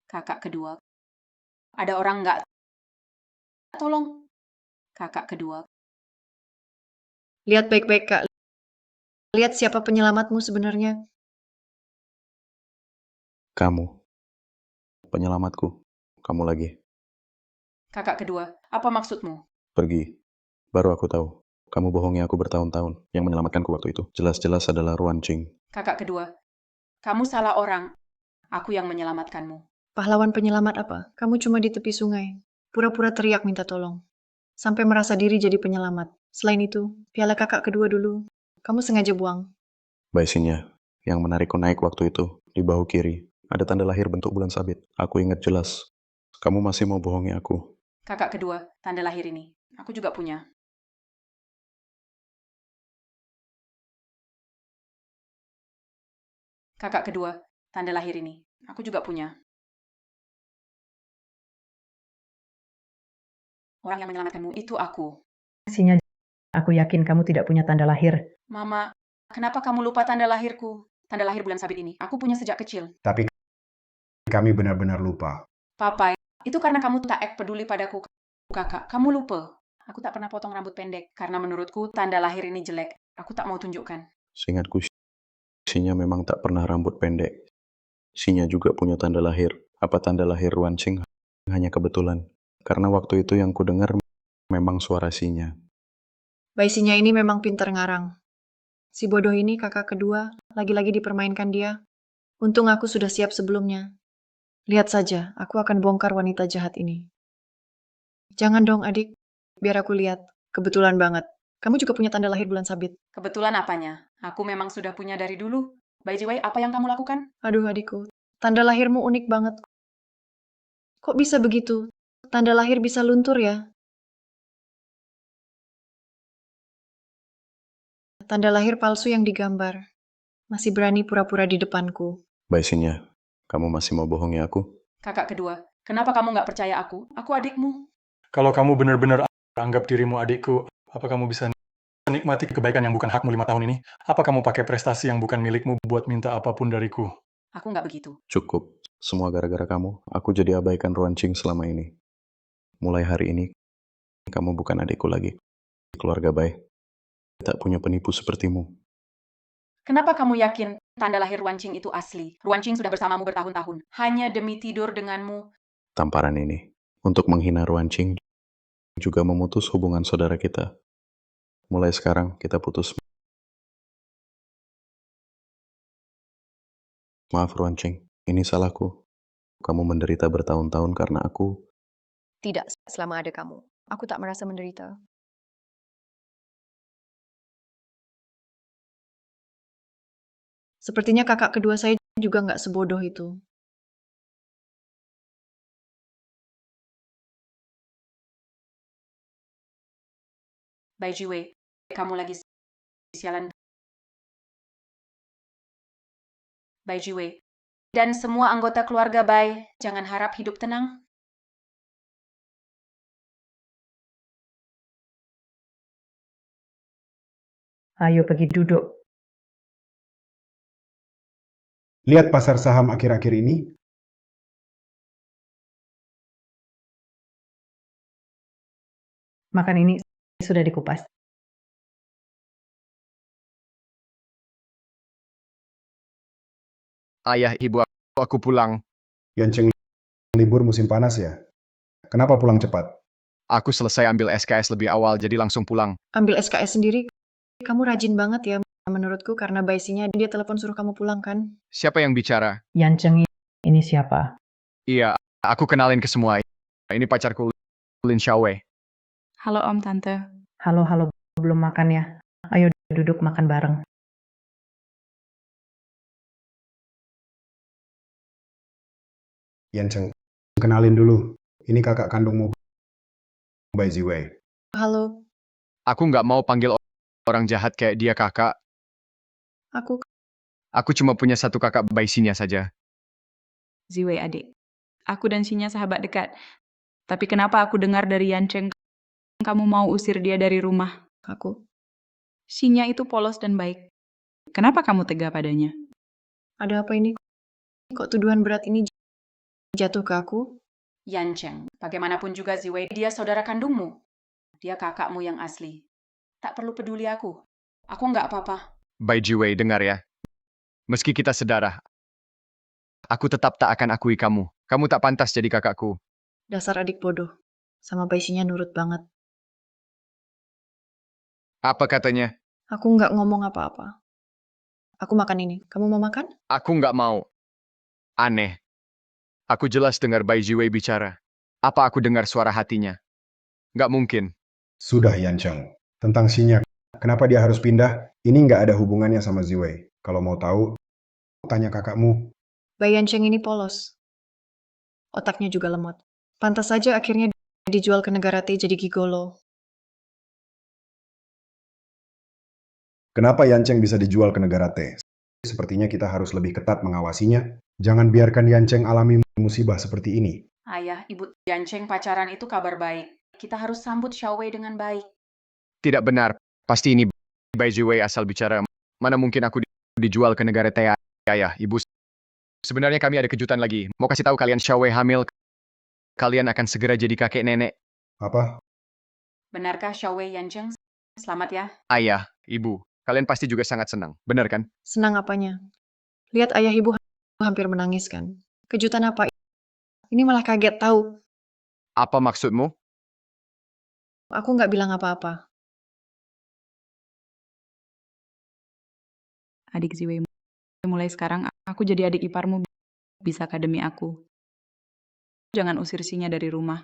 Kakak kedua. Ada orang nggak? Tolong. Kakak kedua. Lihat baik-baik Kak. Lihat siapa penyelamatmu sebenarnya. Kamu, penyelamatku. Kamu lagi. Kakak kedua, apa maksudmu? Pergi. Baru aku tahu. Kamu bohongi aku bertahun-tahun. Yang menyelamatkanku waktu itu. Jelas-jelas adalah Ruanqing. Kakak kedua, kamu salah orang. Aku yang menyelamatkanmu. Pahlawan penyelamat apa? Kamu cuma di tepi sungai. Pura-pura teriak minta tolong. Sampai merasa diri jadi penyelamat. Selain itu, piala kakak kedua dulu. Kamu sengaja buang. Baisinya, yang menarikku naik waktu itu, di bahu kiri. Ada tanda lahir bentuk bulan sabit. Aku ingat jelas. Kamu masih mau bohongi aku. Kakak kedua, tanda lahir ini. Aku juga punya. Kakak kedua, tanda lahir ini. Aku juga punya. Orang yang menyelamatkanmu itu aku. Sinya, aku yakin kamu tidak punya tanda lahir. Mama, kenapa kamu lupa tanda lahirku? Tanda lahir bulan sabit ini. Aku punya sejak kecil. tapi kami benar-benar lupa. Papa, itu karena kamu tak peduli padaku, kakak. Kamu lupa. Aku tak pernah potong rambut pendek. Karena menurutku tanda lahir ini jelek. Aku tak mau tunjukkan. Seingatku, Sinya memang tak pernah rambut pendek. Sinya juga punya tanda lahir. Apa tanda lahir Ruanqing hanya kebetulan? Karena waktu itu yang kudengar memang suara Sinya. Baisinya ini memang pintar ngarang. Si bodoh ini kakak kedua, lagi-lagi dipermainkan dia. Untung aku sudah siap sebelumnya. Lihat saja, aku akan bongkar wanita jahat ini. Jangan dong adik, biar aku lihat. Kebetulan banget. Kamu juga punya tanda lahir bulan sabit. Kebetulan apanya? Aku memang sudah punya dari dulu. By the way, apa yang kamu lakukan? Aduh adikku, tanda lahirmu unik banget. Kok bisa begitu? Tanda lahir bisa luntur ya? Tanda lahir palsu yang digambar. Masih berani pura-pura di depanku. Baisinya, kamu masih mau bohongi aku? Kakak kedua, kenapa kamu nggak percaya aku? Aku adikmu. Kalau kamu benar-benar anggap dirimu adikku, apa kamu bisa menikmati kebaikan yang bukan hakmu 5 tahun ini? Apa kamu pakai prestasi yang bukan milikmu buat minta apapun dariku? Aku nggak begitu. Cukup. Semua gara-gara kamu. Aku jadi abaikan Ruanqing selama ini. Mulai hari ini, kamu bukan adikku lagi. Keluarga Bai tak punya penipu sepertimu. Kenapa kamu yakin tanda lahir Ruanqing itu asli? Ruanqing sudah bersamamu bertahun-tahun. Hanya demi tidur denganmu. Tamparan ini untuk menghina Ruanqing juga memutus hubungan saudara kita. Mulai sekarang kita putus. Maaf Ruancheng, ini salahku. Kamu menderita bertahun-tahun karena aku. Tidak selama ada kamu. Aku tak merasa menderita. Sepertinya kakak kedua saya juga nggak sebodoh itu. Bai Jiwei, kamu lagi sialan. Bai Jiwei. Dan semua anggota keluarga Bai, jangan harap hidup tenang. Ayo pergi duduk. Lihat pasar saham akhir-akhir ini. Makan ini sudah dikupas. Ayah, ibu, aku pulang. Yanceng libur musim panas ya? Kenapa pulang cepat? Aku selesai ambil SKS lebih awal, jadi langsung pulang. Ambil SKS sendiri, kamu rajin banget ya menurutku karena baisinya dia telepon suruh kamu pulang kan? Siapa yang bicara? Yanceng ini siapa? Iya, aku kenalin ke semua. Ini pacarku, Lin Xiaowei. Halo Om Tante. Halo, belum makan ya? Ayo duduk makan bareng. Yanceng, kenalin dulu. Ini kakak kandungmu, Bai Ziwei. Halo, Aku nggak mau panggil orang jahat kayak dia kakak. aku Aku cuma punya satu kakak baisinya saja. Ziwei adik. Aku dan Sinya sahabat dekat. Tapi kenapa aku dengar dari Yancheng kamu mau usir dia dari rumah? aku. Sinya itu polos dan baik. Kenapa kamu tega padanya? Ada apa ini? Kok tuduhan berat ini jatuh ke aku? Yancheng, bagaimanapun juga Ziwei, dia saudara kandungmu. Dia kakakmu yang asli. Tak perlu peduli aku. Aku nggak apa-apa. Bai Jiwei, dengar ya. Meski kita sedarah, aku tetap tak akan akui kamu. Kamu tak pantas jadi kakakku. Dasar adik bodoh. Sama baisinya nurut banget. Apa katanya? Aku nggak ngomong apa-apa. Aku makan ini. Kamu mau makan? Aku nggak mau. Aneh. Aku jelas dengar Bai Jiwei bicara. Apa aku dengar suara hatinya? Nggak mungkin. Sudah Yanceng. Tentang Xinyak, kenapa dia harus pindah? Ini nggak ada hubungannya sama Ziwei. Kalau mau tahu, tanya kakakmu. Bayan Cheng ini polos. Otaknya juga lemot. Pantas saja akhirnya dijual ke negara T jadi gigolo. Kenapa Yanceng bisa dijual ke negara T? Sepertinya kita harus lebih ketat mengawasinya. Jangan biarkan Yanceng alami musibah seperti ini. Ayah, Ibu Yancheng pacaran itu kabar baik. Kita harus sambut Xiaowei dengan baik. Tidak benar. Pasti ini Bai Jiwei asal bicara. Mana mungkin aku dijual ke negara T, ayah, ibu. Sebenarnya kami ada kejutan lagi. Mau kasih tahu kalian Xiaowei hamil. Kalian akan segera jadi kakek nenek. Apa? Benarkah Xiaowei Yancheng? Selamat ya. Ayah, ibu. Kalian pasti juga sangat senang. Benar kan? Senang apanya? Lihat ayah ibu hampir menangis kan? Kejutan apa? Ini malah kaget tahu. Apa maksudmu? Aku nggak bilang apa-apa. Adik Ziwei, mulai sekarang aku jadi adik iparmu. Bisa akademi aku. Jangan usir Sinya dari rumah.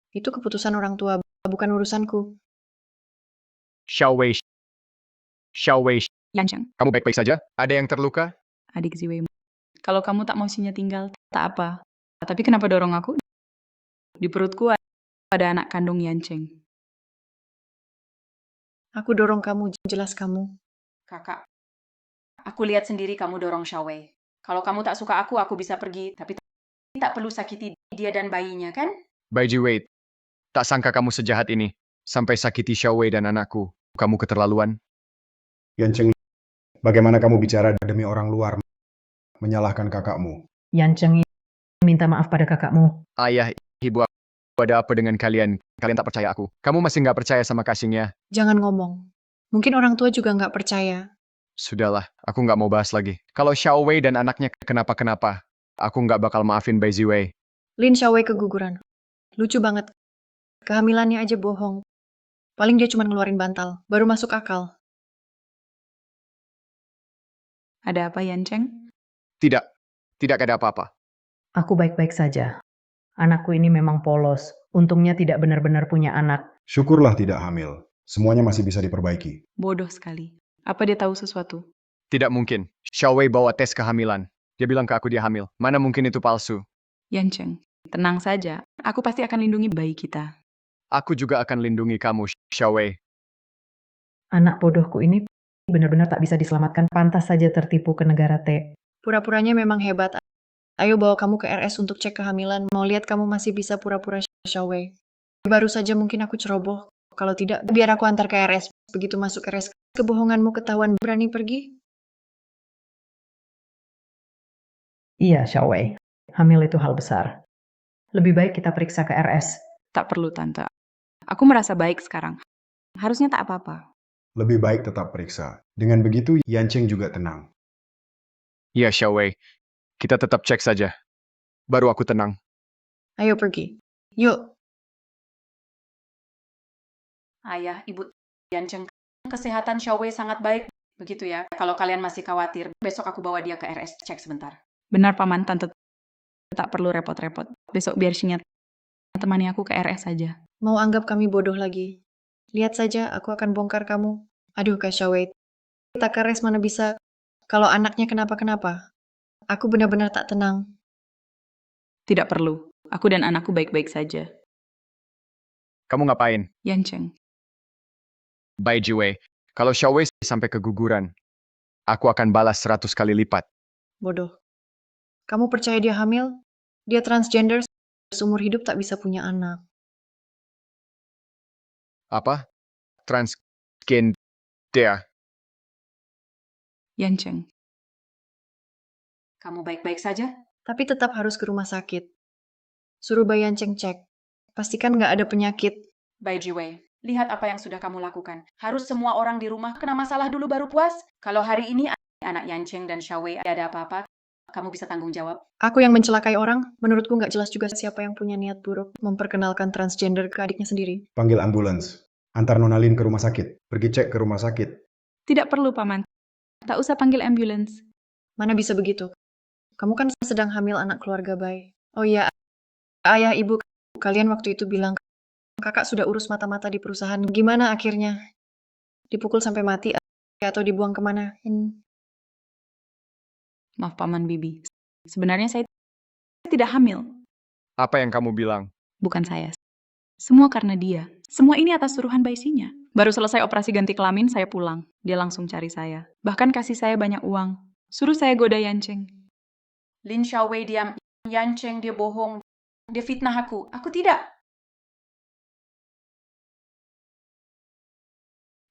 Itu keputusan orang tua, bukan urusanku. Xiaowei. Yancheng, Kamu baik-baik saja? Ada yang terluka? adik Ziwei. Kalau kamu tak mau Sinya tinggal, tak apa. Tapi kenapa dorong aku? Di perutku ada anak kandung Yancheng. Aku dorong kamu, jelas kamu. Kakak, aku lihat sendiri kamu dorong Xiaowei. Kalau kamu tak suka aku bisa pergi. Tapi tak perlu sakiti dia dan bayinya, kan? Bai Jiwei, tak sangka kamu sejahat ini. Sampai sakiti Xiaowei dan anakku. Kamu keterlaluan. Yanceng, bagaimana kamu bicara demi orang luar menyalahkan kakakmu? Yanceng minta maaf pada kakakmu. Ayah, ibu, ada apa dengan kalian? Kalian tak percaya aku. Kamu masih nggak percaya sama kasihnya? Jangan ngomong. Mungkin orang tua juga nggak percaya. Sudahlah, aku nggak mau bahas lagi. Kalau Xiaowei dan anaknya kenapa-kenapa, aku nggak bakal maafin Bai Ziwei. Lin Xiaowei keguguran. Lucu banget. Kehamilannya aja bohong. Paling dia cuma ngeluarin bantal, baru masuk akal. Ada apa, Yanceng? Tidak, tidak ada apa-apa. Aku baik-baik saja. Anakku ini memang polos. Untungnya tidak benar-benar punya anak. Syukurlah tidak hamil. Semuanya masih bisa diperbaiki. Bodoh sekali. Apa dia tahu sesuatu? Tidak mungkin. Xiaowei bawa tes kehamilan. Dia bilang ke aku dia hamil. Mana mungkin itu palsu? Yanceng, tenang saja. Aku pasti akan lindungi bayi kita. Aku juga akan lindungi kamu, Xiaowei. Anak bodohku ini benar-benar tak bisa diselamatkan. Pantas saja tertipu ke negara T. Pura-puranya memang hebat. Ayo bawa kamu ke RS untuk cek kehamilan. Mau lihat kamu masih bisa pura-pura Xiaowei. Baru saja mungkin aku ceroboh. Kalau tidak, biar aku antar ke RS. Begitu masuk RS, kebohonganmu ketahuan, berani pergi? Iya, Xiaowei. Hamil itu hal besar. Lebih baik kita periksa ke RS. Tak perlu, Tante. Aku merasa baik sekarang. Harusnya tak apa-apa. Lebih baik tetap periksa. Dengan begitu, Yancheng juga tenang. Iya, Xiaowei. Kita tetap cek saja. Baru aku tenang. Ayo pergi. Yuk. Ayah, Ibu Yanceng, kesehatan Xiaowei sangat baik. Begitu ya. Kalau kalian masih khawatir, besok aku bawa dia ke RS cek sebentar. Benar, Paman. Tante tak perlu repot-repot. Besok biar Shinya temani aku ke RS saja. Mau anggap kami bodoh lagi. Lihat saja, aku akan bongkar kamu. Aduh, Kak Xiaowei. Kita ke RS mana bisa. Kalau anaknya kenapa-kenapa. Aku benar-benar tak tenang. Tidak perlu. Aku dan anakku baik-baik saja. Kamu ngapain? Yanceng, Bai Jiwei, kalau Xiaowei sampai keguguran, aku akan balas 100 kali lipat. Bodoh. Kamu percaya dia hamil? Dia transgender, seumur hidup tak bisa punya anak. Apa? Transgender. Yanceng. Kamu baik-baik saja? Tapi tetap harus ke rumah sakit. Suruh Bayan cek. Pastikan nggak ada penyakit. Bai Jiwei, lihat apa yang sudah kamu lakukan. Harus semua orang di rumah kena masalah dulu baru puas. Kalau hari ini anak Yanceng dan Xiaowei ada apa-apa, kamu bisa tanggung jawab. Aku yang mencelakai orang, menurutku nggak jelas juga siapa yang punya niat buruk memperkenalkan transgender ke adiknya sendiri. Panggil ambulans. Antar Nonalin ke rumah sakit. Pergi cek ke rumah sakit. Tidak perlu, Paman. Tak usah panggil ambulans. Mana bisa begitu? Kamu kan sedang hamil anak keluarga Bai. Oh iya, ayah ibu, kalian waktu itu bilang kakak sudah urus mata-mata di perusahaan. Gimana akhirnya? Dipukul sampai mati atau dibuang kemana? Maaf, Paman Bibi. Sebenarnya saya tidak hamil. Apa yang kamu bilang? Bukan saya. Semua karena dia. Semua ini atas suruhan Baisinya. Baru selesai operasi ganti kelamin, saya pulang. Dia langsung cari saya. Bahkan kasih saya banyak uang. Suruh saya goda Yanceng. Lin Xiaowei diam. Yanceng dia bohong. Dia fitnah aku. Aku tidak.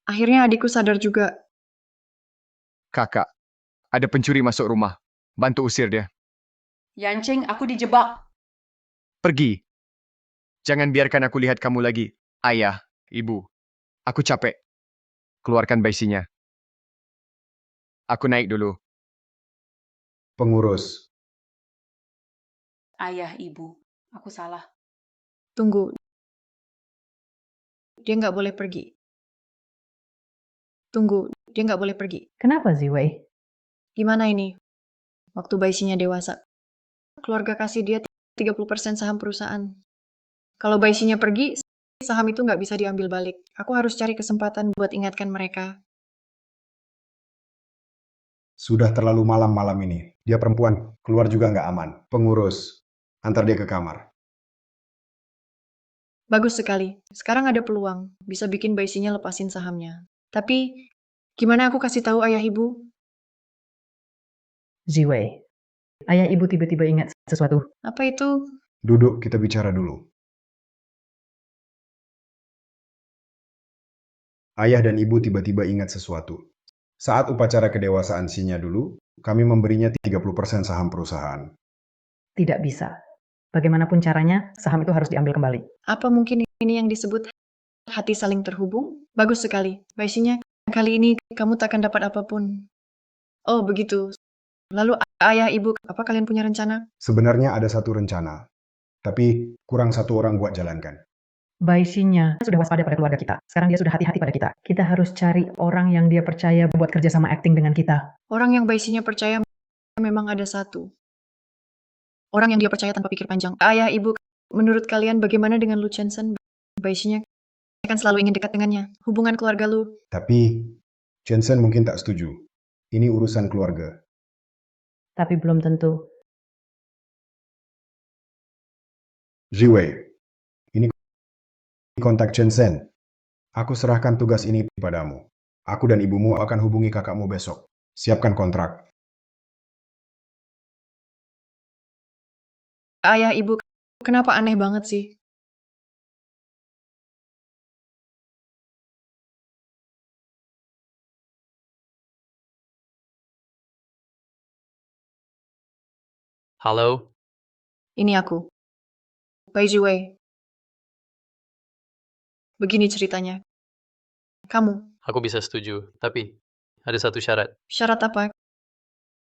Akhirnya adikku sadar juga. Kakak, ada pencuri masuk rumah. Bantu usir dia. Yanceng, aku dijebak. Pergi. Jangan biarkan aku lihat kamu lagi. Ayah, ibu. Aku capek. Keluarkan baisinya. Aku naik dulu. Pengurus. Ayah, ibu. Aku salah. Tunggu. Dia nggak boleh pergi. Tunggu, dia nggak boleh pergi. Kenapa, Ziwei? Gimana ini? Waktu Baisinya dewasa. Keluarga kasih dia 30% saham perusahaan. Kalau Baisinya pergi, saham itu nggak bisa diambil balik. Aku harus cari kesempatan buat ingatkan mereka. Sudah terlalu malam malam ini. Dia perempuan, keluar juga nggak aman. Pengurus. Antar dia ke kamar. Bagus sekali. Sekarang ada peluang. Bisa bikin Baisinya lepasin sahamnya. Tapi, gimana aku kasih tahu ayah ibu? Ziwei. Ayah ibu tiba-tiba ingat sesuatu. Apa itu? Duduk, kita bicara dulu. Ayah dan ibu tiba-tiba ingat sesuatu. Saat upacara kedewasaan Sinya dulu, kami memberinya 30% saham perusahaan. Tidak bisa. Bagaimanapun caranya, saham itu harus diambil kembali. Apa mungkin ini yang disebut hati saling terhubung? Bagus sekali. Baisinya, kali ini kamu takkan dapat apapun. Oh, begitu. Lalu ayah, ibu, apa kalian punya rencana? Sebenarnya ada satu rencana, tapi kurang satu orang buat jalankan. Baisinya sudah waspada pada keluarga kita. Sekarang dia sudah hati-hati pada kita. Kita harus cari orang yang dia percaya buat kerja sama acting dengan kita. Orang yang baisinya percaya memang ada satu. Orang yang dia percaya tanpa pikir panjang. Ayah, ibu, menurut kalian bagaimana dengan Lu Chensen? Baisinya kan selalu ingin dekat dengannya. Hubungan keluarga Lu. Tapi Jensen mungkin tak setuju. Ini urusan keluarga. Tapi belum tentu. Ziwei, ini kontak Jensen. Aku serahkan tugas ini padamu. Aku dan ibumu akan hubungi kakakmu besok. Siapkan kontrak. Ayah, ibu, kenapa aneh banget sih? Halo, Ini aku. Bai Jiwei. Begini ceritanya. Kamu, aku bisa setuju, tapi ada satu syarat. syarat apa?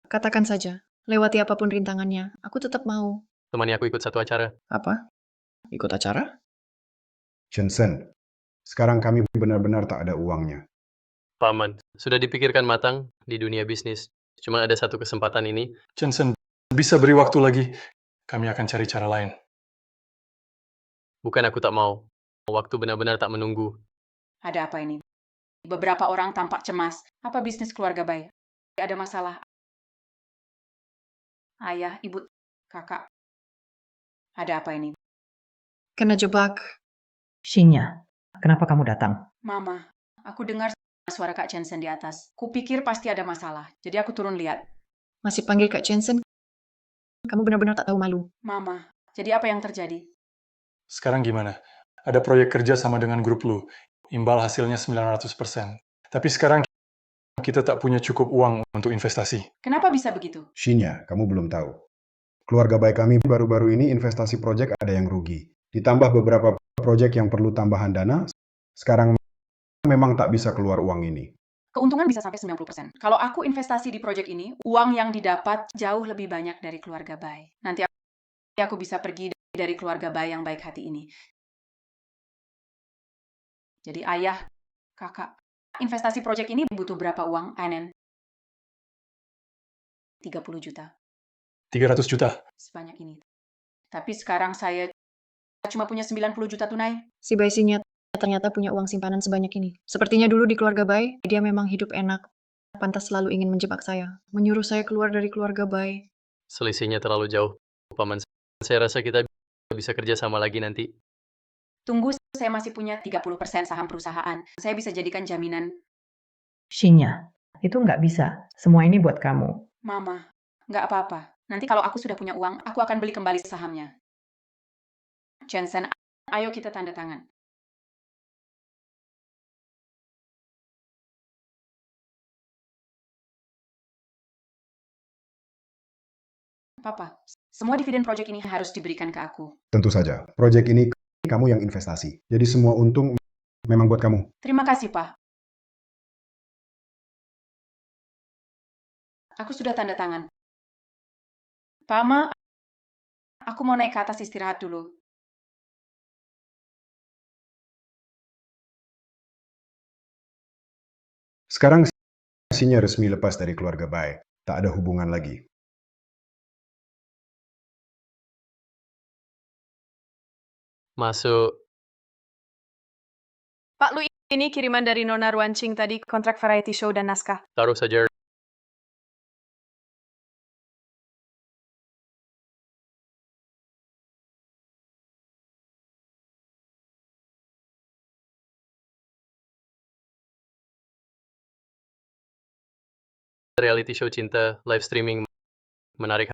Katakan saja. Lewati apapun rintangannya, aku tetap mau. Temani aku ikut satu acara. Apa? Ikut acara? Jensen, sekarang kami benar-benar tak ada uangnya. Paman, sudah dipikirkan matang di dunia bisnis. Cuma ada satu kesempatan ini. Jensen, bisa beri waktu lagi. Kami akan cari cara lain. Bukan aku tak mau. Waktu benar-benar tak menunggu. Ada apa ini? Beberapa orang tampak cemas. Apa bisnis keluarga Bai? Ada masalah. Ayah, ibu, kakak. Ada apa ini? Kena jebak. Shinya, kenapa kamu datang? Mama, aku dengar suara Kak Jensen di atas. Kupikir pasti ada masalah. Jadi aku turun lihat. Masih panggil Kak Jensen? Kamu benar-benar tak tahu malu. Mama, jadi apa yang terjadi? Sekarang gimana? Ada proyek kerja sama dengan grup lu. Imbal hasilnya 900%. Tapi sekarang kita tak punya cukup uang untuk investasi. Kenapa bisa begitu? Shinya, kamu belum tahu. Keluarga baik kami baru-baru ini investasi proyek ada yang rugi. Ditambah beberapa proyek yang perlu tambahan dana, sekarang memang tak bisa keluar uang ini. Keuntungan bisa sampai 90%. Kalau aku investasi di proyek ini, uang yang didapat jauh lebih banyak dari keluarga Bai. Nanti aku bisa pergi dari keluarga Bai yang baik hati ini. Jadi ayah, kakak, investasi proyek ini butuh berapa uang, Anen? 30 juta. 300 juta. Sebanyak ini. Tapi sekarang saya cuma punya 90 juta tunai. Si Baisinya ternyata punya uang simpanan sebanyak ini. Sepertinya dulu di keluarga Bai, dia memang hidup enak. Pantas selalu ingin menjebak saya. Menyuruh saya keluar dari keluarga Bai. Selisihnya terlalu jauh, Paman. Saya rasa kita bisa kerja sama lagi nanti. Tunggu, saya masih punya 30% saham perusahaan. Saya bisa jadikan jaminan. Shinya, itu nggak bisa. Semua ini buat kamu. Mama, nggak apa-apa. Nanti kalau aku sudah punya uang, aku akan beli kembali sahamnya. Jensen, ayo kita tanda tangan. Papa, semua dividen proyek ini harus diberikan ke aku. Tentu saja, proyek ini kamu yang investasi. Jadi semua untung memang buat kamu. Terima kasih, Pak. Aku sudah tanda tangan. Pak Ma, aku mau naik ke atas istirahat dulu. Sekarang Sinya resmi lepas dari keluarga baik. Tak ada hubungan lagi. Masuk. Pak Lu, ini kiriman dari Nona Ruanqing tadi, kontrak variety show dan naskah. Taruh saja. Reality show cinta, live streaming, menarik.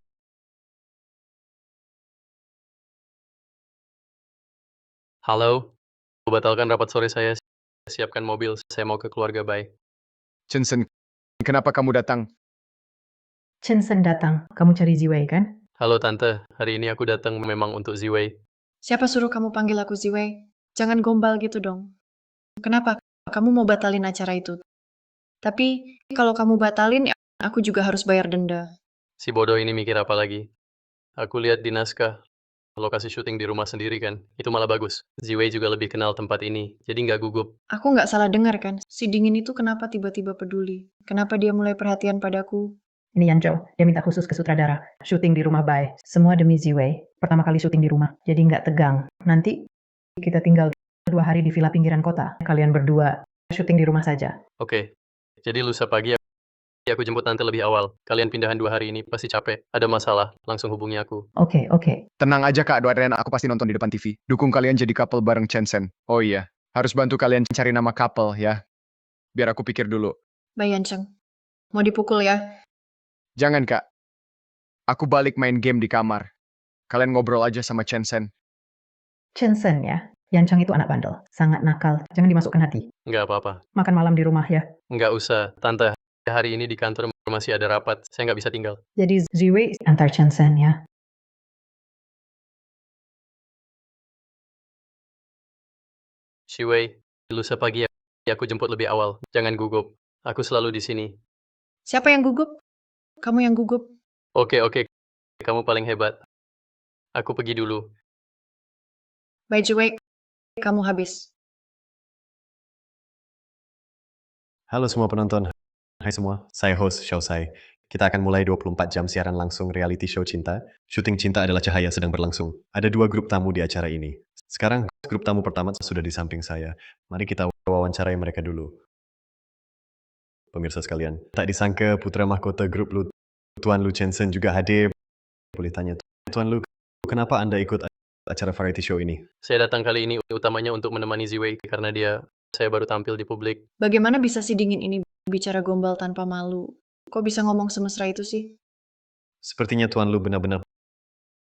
Halo, batalkan rapat sore saya. Siapkan mobil, saya mau ke keluarga Bai. Jensen, kenapa kamu datang? Jensen datang. Kamu cari Ziwei, kan? Halo Tante, hari ini aku datang memang untuk Ziwei. Siapa suruh kamu panggil aku Ziwei? Jangan gombal gitu dong. Kenapa? Kamu mau batalin acara itu? Tapi kalau kamu batalin, aku juga harus bayar denda. Si bodoh ini mikir apa lagi? Aku lihat di naskah, lokasi syuting di rumah sendiri kan? Itu malah bagus. Ziwei juga lebih kenal tempat ini, jadi nggak gugup. Aku nggak salah dengar kan? Si dingin itu kenapa tiba-tiba peduli? Kenapa dia mulai perhatian padaku? Ini Yanzhou, dia minta khusus ke sutradara. Syuting di rumah Bai. Semua demi Ziwei. Pertama kali syuting di rumah, jadi nggak tegang. Nanti kita tinggal 2 hari di villa pinggiran kota. Kalian berdua syuting di rumah saja. Oke, jadi lusa pagi aku jemput nanti lebih awal. Kalian pindahan 2 hari ini pasti capek. Ada masalah, langsung hubungi aku. Oke, oke. Tenang aja kak, doain aku pasti nonton di depan TV. Dukung kalian jadi couple bareng Chen Sen. Oh iya, harus bantu kalian cari nama couple ya. Biar aku pikir dulu. Bai Yancheng, mau dipukul ya? Jangan kak. Aku balik main game di kamar. Kalian ngobrol aja sama Chen Sen. Chen Sen ya. Yancheng itu anak bandel. Sangat nakal. Jangan dimasukkan hati. Nggak apa-apa. Makan malam di rumah ya. Nggak usah, Tante. Hari ini di kantor masih ada rapat. Saya nggak bisa tinggal. Jadi Ziwei antar Chen Sen ya. Shiwei, lusa pagi aku jemput lebih awal. Jangan gugup. Aku selalu di sini. Siapa yang gugup? Kamu yang gugup. Oke, kamu paling hebat. Aku pergi dulu. By the way, kamu habis. Halo semua penonton. Hai semua, saya host Xiaosai. Kita akan mulai 24 jam siaran langsung reality show cinta. Syuting cinta adalah cahaya sedang berlangsung. Ada 2 grup tamu di acara ini. Sekarang grup tamu pertama sudah di samping saya. Mari kita wawancarai mereka dulu. Pemirsa sekalian, tak disangka putra mahkota grup Lu, Tuan Lu Chensen juga hadir. Boleh tanya, Tuan Lu, kenapa Anda ikut acara variety show ini? Saya datang kali ini utamanya untuk menemani Ziwei karena saya baru tampil di publik. Bagaimana bisa si dingin ini bicara gombal tanpa malu? Kok bisa ngomong semesra itu sih? Sepertinya Tuan Lu benar-benar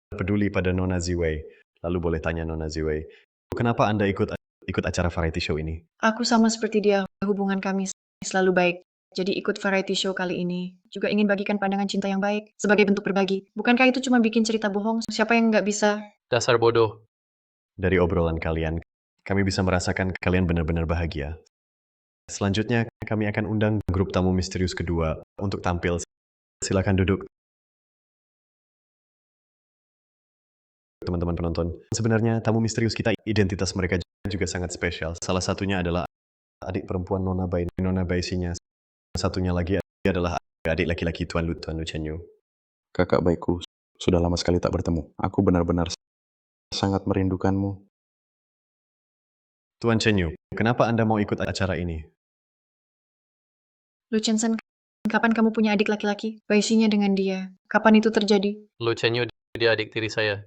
peduli pada Nona Ziwei. Lalu boleh tanya Nona Ziwei, kenapa Anda ikut acara variety show ini? Aku sama seperti dia, hubungan kami selalu baik. Jadi ikut variety show kali ini juga ingin bagikan pandangan cinta yang baik sebagai bentuk berbagi. Bukankah itu cuma bikin cerita bohong? Siapa yang nggak bisa? Dasar bodoh. Dari obrolan kalian, kami bisa merasakan kalian benar-benar bahagia. Selanjutnya, kami akan undang grup tamu misterius kedua untuk tampil. Silakan duduk. Teman-teman penonton, sebenarnya tamu misterius kita identitas mereka juga sangat spesial. Salah satunya adalah adik perempuan Nona Bai Sinya. Satunya lagi adalah adik laki-laki Tuan Lu Chen Yu. Kakak baikku, sudah lama sekali tak bertemu. Aku benar-benar sangat merindukanmu. Tuan Chen Yu, kenapa Anda mau ikut acara ini? Lu Chensen, kapan kamu punya adik laki-laki? Baisinya dengan dia. Kapan itu terjadi? Lu Chenyu, dia adik tiri saya.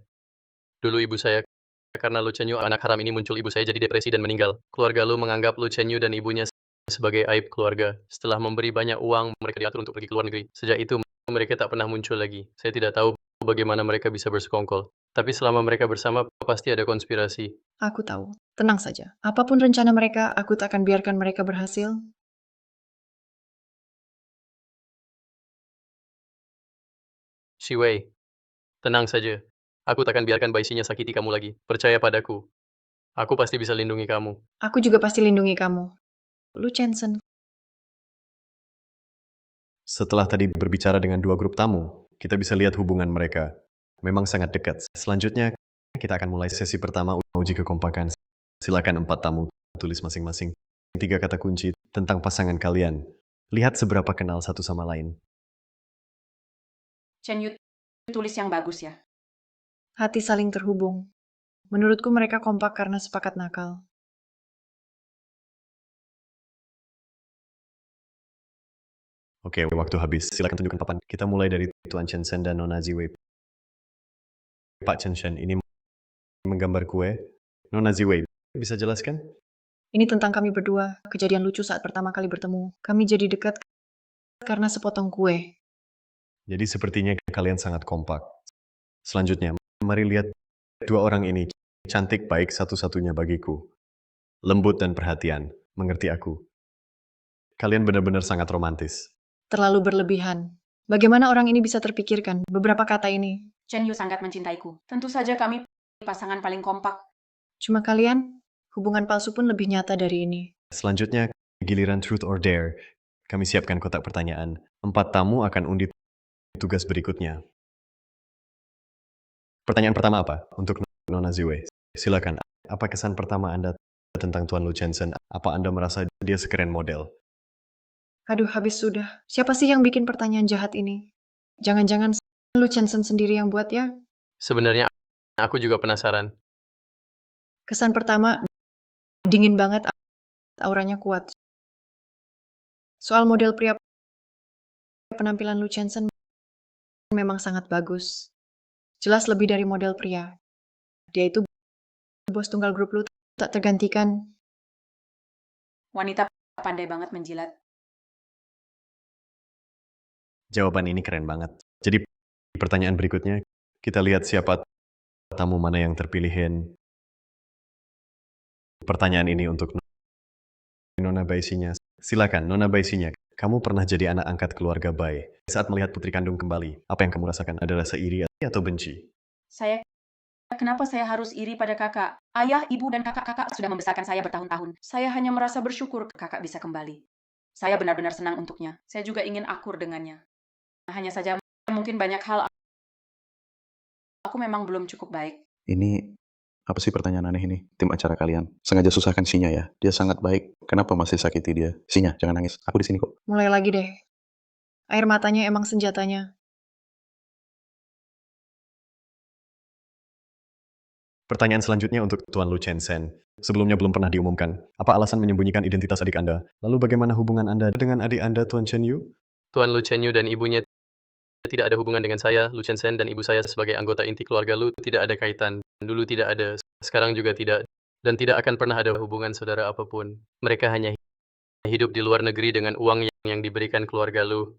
Dulu ibu saya, karena Lu Chenyu anak haram ini muncul ibu saya jadi depresi dan meninggal. Keluarga Lu menganggap Lu Chenyu dan ibunya sebagai aib keluarga. Setelah memberi banyak uang, mereka diatur untuk pergi ke luar negeri. Sejak itu, mereka tak pernah muncul lagi. Saya tidak tahu bagaimana mereka bisa bersekongkol. Tapi selama mereka bersama, pasti ada konspirasi. Aku tahu. Tenang saja. Apapun rencana mereka, aku tak akan biarkan mereka berhasil. Shiwei, tenang saja. Aku tak akan biarkan Baisinya sakiti kamu lagi. Percaya padaku. Aku pasti bisa lindungi kamu. Aku juga pasti lindungi kamu. Lu Chensen. Setelah tadi berbicara dengan 2 grup tamu, kita bisa lihat hubungan mereka. Memang sangat dekat. Selanjutnya, kita akan mulai sesi pertama uji kekompakan. Silakan 4 tamu tulis masing-masing 3 kata kunci tentang pasangan kalian. Lihat seberapa kenal satu sama lain. Chen Yu, tulis yang bagus ya. Hati saling terhubung. Menurutku mereka kompak karena sepakat nakal. Oke, waktu habis. Silakan tunjukkan papan. Kita mulai dari Tuan Chen Sen dan Nona Ziwei. Pak Chen Shen, ini menggambar kue. Nona Ziwei, bisa jelaskan? Ini tentang kami berdua. Kejadian lucu saat pertama kali bertemu. Kami jadi dekat karena sepotong kue. Jadi sepertinya kalian sangat kompak. Selanjutnya, mari lihat 2 orang ini. Cantik baik satu-satunya bagiku. Lembut dan perhatian. Mengerti aku. Kalian benar-benar sangat romantis. Terlalu berlebihan. Bagaimana orang ini bisa terpikirkan beberapa kata ini? Chen Yu sangat mencintaiku. Tentu saja kami pasangan paling kompak. Cuma kalian, hubungan palsu pun lebih nyata dari ini. Selanjutnya, giliran Truth or Dare. Kami siapkan kotak pertanyaan. 4 tamu akan undi tugas berikutnya. Pertanyaan pertama apa? Untuk Nona Ziwei. Silakan. Apa kesan pertama Anda tentang Tuan Lu Chensen? Apa Anda merasa dia sekeren model? Aduh, habis sudah. Siapa sih yang bikin pertanyaan jahat ini? Jangan-jangan Lu Chensen sendiri yang buat ya? Sebenarnya aku juga penasaran. Kesan pertama, dingin banget, auranya kuat. Soal model pria, penampilan Lu Chensen memang sangat bagus. Jelas lebih dari model pria. Dia itu bos tunggal grup Lu tak tergantikan. Wanita pandai banget menjilat. Jawaban ini keren banget. Jadi pertanyaan berikutnya, kita lihat siapa tamu mana yang terpilihin. Pertanyaan ini untuk Nona Baisinya. Silakan, Nona Baisinya. Kamu pernah jadi anak angkat keluarga Bai. Saat melihat putri kandung kembali, apa yang kamu rasakan? Ada rasa iri atau benci? Kenapa saya harus iri pada kakak? Ayah, ibu, dan kakak-kakak sudah membesarkan saya bertahun-tahun. Saya hanya merasa bersyukur kakak bisa kembali. Saya benar-benar senang untuknya. Saya juga ingin akur dengannya. Hanya saja mungkin banyak hal aku memang belum cukup baik. Ini apa sih pertanyaan aneh ini? Tim acara kalian sengaja susahkan Sinya ya? Dia sangat baik. Kenapa masih sakiti dia? Sinya, jangan nangis. Aku di sini kok. Mulai lagi deh. Air matanya emang senjatanya. Pertanyaan selanjutnya untuk Tuan Lu Chensen. Sebelumnya belum pernah diumumkan. Apa alasan menyembunyikan identitas adik Anda? Lalu bagaimana hubungan Anda dengan adik Anda, Tuan Chen Yu? Tuan Lu Chenyu dan ibunya tidak ada hubungan dengan saya, Lu Chensen, dan ibu saya sebagai anggota inti keluarga Lu tidak ada kaitan. Dulu tidak ada, sekarang juga tidak, dan tidak akan pernah ada hubungan saudara apapun. Mereka hanya hidup di luar negeri dengan uang yang diberikan keluarga Lu.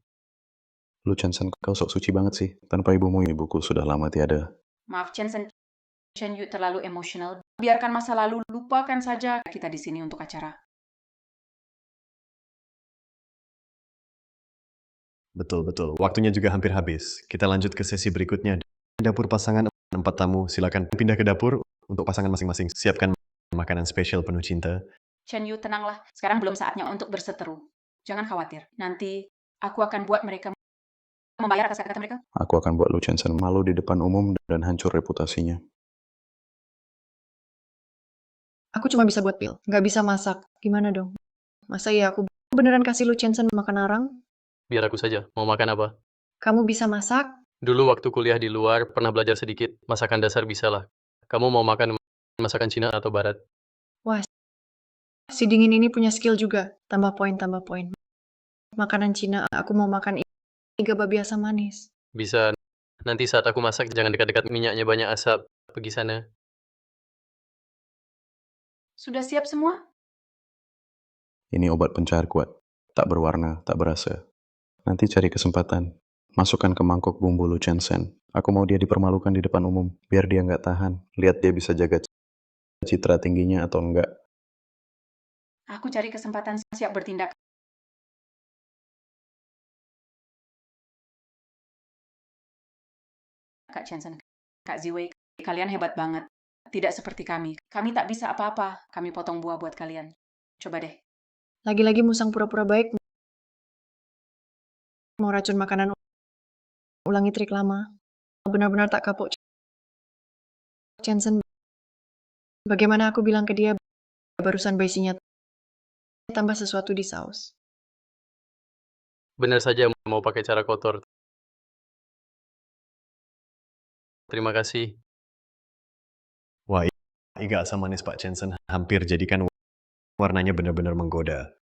Lu Chansen, kau sok suci banget sih. Tanpa ibumu, ibuku sudah lama tiada. Maaf, Chen Yu terlalu emosional. Biarkan masa lalu, lupakan saja kita di sini untuk acara. Betul. Waktunya juga hampir habis. Kita lanjut ke sesi berikutnya. Dapur pasangan 4 tamu. Silakan pindah ke dapur untuk pasangan masing-masing. Siapkan makanan spesial penuh cinta. Chen Yu, tenanglah. Sekarang belum saatnya untuk berseteru. Jangan khawatir. Nanti aku akan buat mereka membayar atas kata-kata mereka. Aku akan buat Lu Chansen malu di depan umum dan hancur reputasinya. Aku cuma bisa buat pil, nggak bisa masak. Gimana dong? Masa iya aku beneran kasih Lu Chensen makan arang? Biar aku saja, mau makan apa? Kamu bisa masak? Dulu waktu kuliah di luar, pernah belajar sedikit. Masakan dasar bisalah. Kamu mau makan masakan Cina atau Barat? Wah, si dingin ini punya skill juga. Tambah poin. Makanan Cina, aku mau makan iga babi asam manis. Bisa. Nanti saat aku masak, jangan dekat-dekat minyaknya banyak asap. Pergi sana. Sudah siap semua? Ini obat pencair kuat. Tak berwarna, tak berasa. Nanti cari kesempatan. Masukkan ke mangkok bumbu Lu Chansen. Aku mau dia dipermalukan di depan umum. Biar dia nggak tahan. Lihat dia bisa jaga citra tingginya atau enggak. Aku cari kesempatan siap bertindak. Kak Chansen, Kak Ziwei, kalian hebat banget. Tidak seperti kami. Kami tak bisa apa-apa. Kami potong buah buat kalian. Coba deh. Lagi-lagi musang pura-pura baik. Mau racun makanan, ulangi trik lama. Benar-benar tak kapok. Jensen, bagaimana aku bilang ke dia barusan baisinya tambah sesuatu di saus. Benar saja mau pakai cara kotor. Terima kasih. Wah, iga asam manis Pak Jensen hampir jadikan warnanya benar-benar menggoda.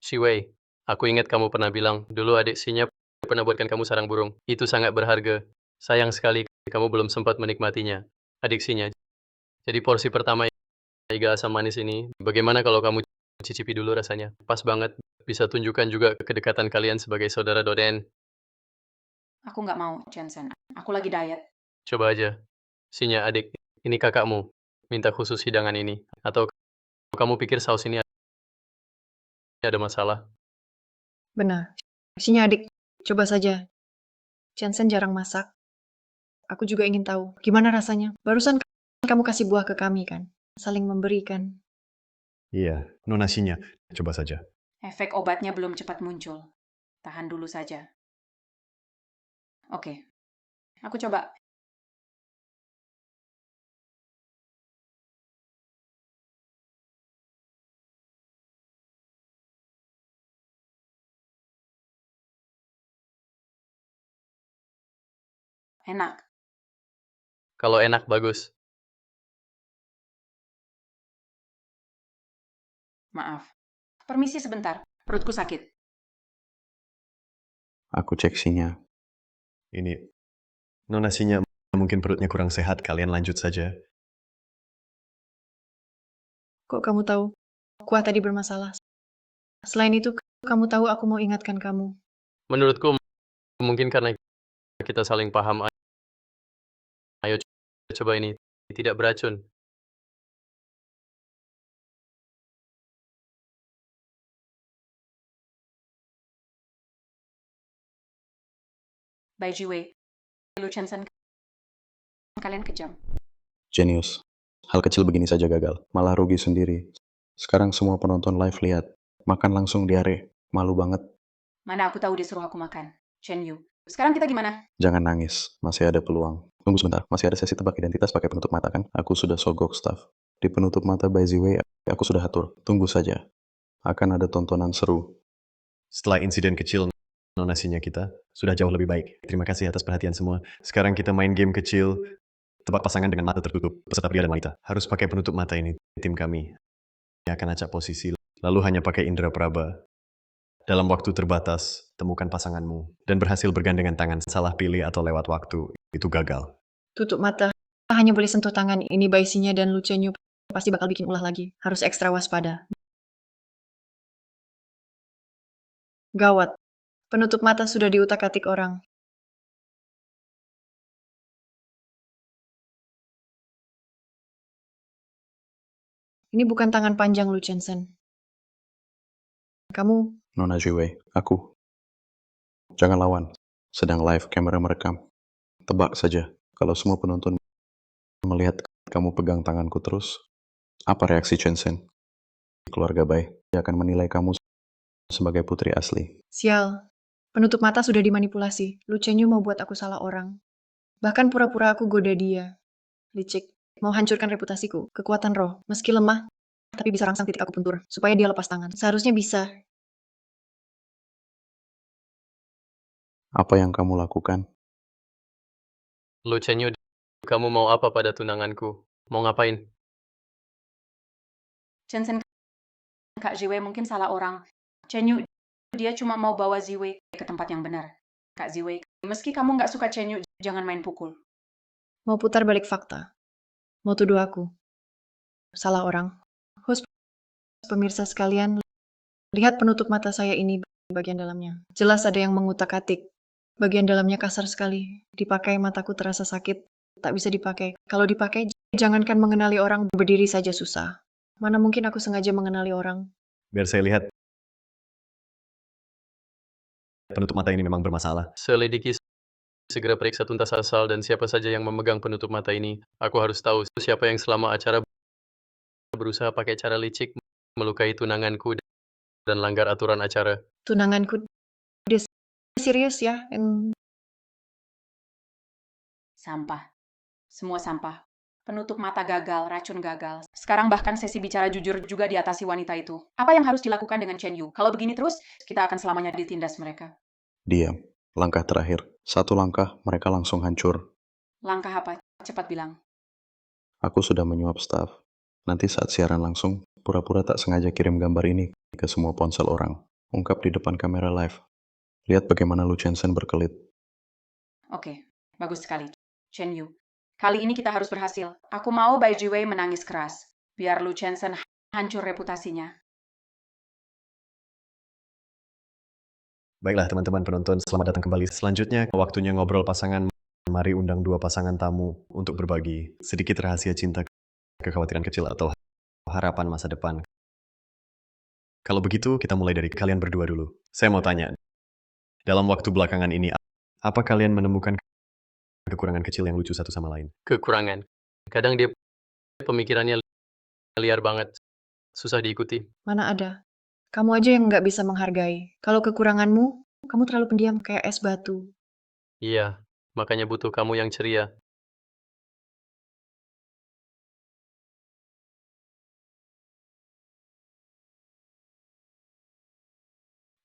Shiwei, aku ingat kamu pernah bilang, dulu adik Sinya pernah buatkan kamu sarang burung. Itu sangat berharga. Sayang sekali kamu belum sempat menikmatinya. Adik Sinya. Jadi porsi pertama iga asam manis ini, bagaimana kalau kamu cicipi dulu rasanya? Pas banget, bisa tunjukkan juga kedekatan kalian sebagai saudara Doden. Aku nggak mau, Jensen. Aku lagi diet. Coba aja. Sinya, adik, ini kakakmu. Minta khusus hidangan ini. Atau kamu pikir saus ini ada masalah? Benar. Isinya adik, coba saja. Jensen jarang masak. Aku juga ingin tahu, gimana rasanya? Barusan kamu kasih buah ke kami kan? Saling memberikan. Iya, nonasinya. Coba saja. Efek obatnya belum cepat muncul. Tahan dulu saja. Oke, aku coba. Enak. Kalau enak, bagus. Maaf. Permisi sebentar. Perutku sakit. Aku cek sinya. Ini, nonasinya mungkin perutnya kurang sehat, kalian lanjut saja. Kok kamu tahu? Kuah tadi bermasalah. Selain itu, kamu tahu aku mau ingatkan kamu. Menurutku, mungkin karena kita saling paham. Ayo coba ini. Tidak beracun. By the way, Lu Chensen, kalian kejam. Jenius. Hal kecil begini saja gagal. Malah rugi sendiri. Sekarang semua penonton live lihat. Makan langsung diare. Malu banget. Mana aku tahu dia suruh aku makan. Chen Yu. Sekarang kita gimana? Jangan nangis. Masih ada peluang. Tunggu sebentar. Masih ada sesi tebak identitas pakai penutup mata kan? Aku sudah sogok staff. Di penutup mata by the way, aku sudah atur. Tunggu saja. Akan ada tontonan seru. Setelah insiden kecil, nonasinya kita sudah jauh lebih baik. Terima kasih atas perhatian semua. Sekarang kita main game kecil, tebak pasangan dengan mata tertutup, peserta pria dan wanita. Harus pakai penutup mata ini, tim kami. Yang akan acak posisi, lalu hanya pakai indera peraba. Dalam waktu terbatas, temukan pasanganmu. Dan berhasil bergandengan tangan, salah pilih atau lewat waktu, itu gagal. Tutup mata. Hanya boleh sentuh tangan. Ini Baisinya dan Lu Chenyu pasti bakal bikin ulah lagi. Harus ekstra waspada. Gawat. Penutup mata sudah diutak-atik orang. Ini bukan tangan panjang Lu Chensen. Kamu, Nona Jiwei, aku. Jangan lawan. Sedang live kamera merekam. Tebak saja. Kalau semua penonton melihat kamu pegang tanganku terus, apa reaksi Chen Sen? Keluarga Bai dia akan menilai kamu sebagai putri asli. sial. Penutup mata sudah dimanipulasi. Lu Chenyu mau buat aku salah orang. Bahkan pura-pura aku goda dia. Licik. Mau hancurkan reputasiku. Kekuatan roh. Meski lemah, tapi bisa rangsang titik akupuntur. Supaya dia lepas tangan. Seharusnya bisa. Apa yang kamu lakukan? Lu Chenyu, kamu mau apa pada tunanganku? Mau ngapain? Chensen, Kak Ziwei mungkin salah orang. Chen Yu, dia cuma mau bawa Ziwei ke tempat yang benar. Kak Ziwei, meski kamu nggak suka Chen Yu, jangan main pukul. Mau putar balik fakta. Mau tuduh aku. Salah orang. Host, pemirsa sekalian, lihat penutup mata saya ini bagian dalamnya. Jelas ada yang mengutak-atik. Bagian dalamnya kasar sekali. Dipakai mataku terasa sakit. Tak bisa dipakai. Kalau dipakai, jangankan mengenali orang, berdiri saja susah. Mana mungkin aku sengaja mengenali orang. Biar saya lihat. Penutup mata ini memang bermasalah. Selidiki segera periksa tuntas asal dan siapa saja yang memegang penutup mata ini. Aku harus tahu siapa yang selama acara berusaha pakai cara licik melukai tunanganku dan langgar aturan acara. Tunanganku, dia serius ya? Sampah. Semua sampah. Penutup mata gagal, racun gagal. Sekarang bahkan sesi bicara jujur juga diatasi wanita itu. Apa yang harus dilakukan dengan Chen Yu? Kalau begini terus, kita akan selamanya ditindas mereka. Diam. Langkah terakhir. Satu langkah, mereka langsung hancur. Langkah apa? Cepat bilang. Aku sudah menyuap staff. Nanti saat siaran langsung, pura-pura tak sengaja kirim gambar ini ke semua ponsel orang. Ungkap di depan kamera live. Lihat bagaimana Lu Chen Sen berkelit. Oke, bagus sekali. Chen Yu, kali ini kita harus berhasil. Aku mau Bai Jiwei menangis keras. Biar Lu Chensen hancur reputasinya. Baiklah teman-teman penonton, selamat datang kembali. Selanjutnya, waktunya ngobrol pasangan. Mari undang dua pasangan tamu untuk berbagi sedikit rahasia cinta, kekhawatiran kecil atau harapan masa depan. Kalau begitu, kita mulai dari kalian berdua dulu. Saya mau tanya, dalam waktu belakangan ini, apa kalian menemukan kekurangan kecil yang lucu satu sama lain. Kekurangan. Kadang dia pemikirannya liar banget. Susah diikuti. Mana ada. Kamu aja yang nggak bisa menghargai. Kalau kekuranganmu, kamu terlalu pendiam kayak es batu. Iya, makanya butuh kamu yang ceria.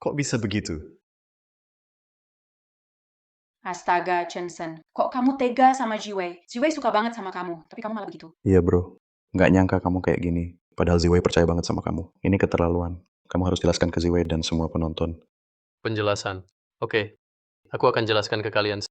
Kok bisa begitu? Astaga, Chensen. Kok kamu tega sama Jiwei? Jiwei suka banget sama kamu, tapi kamu malah begitu. Iya bro, nggak nyangka kamu kayak gini. Padahal Ziwei percaya banget sama kamu. Ini keterlaluan. Kamu harus jelaskan ke Ziwei dan semua penonton. Penjelasan. Oke, aku akan jelaskan ke kalian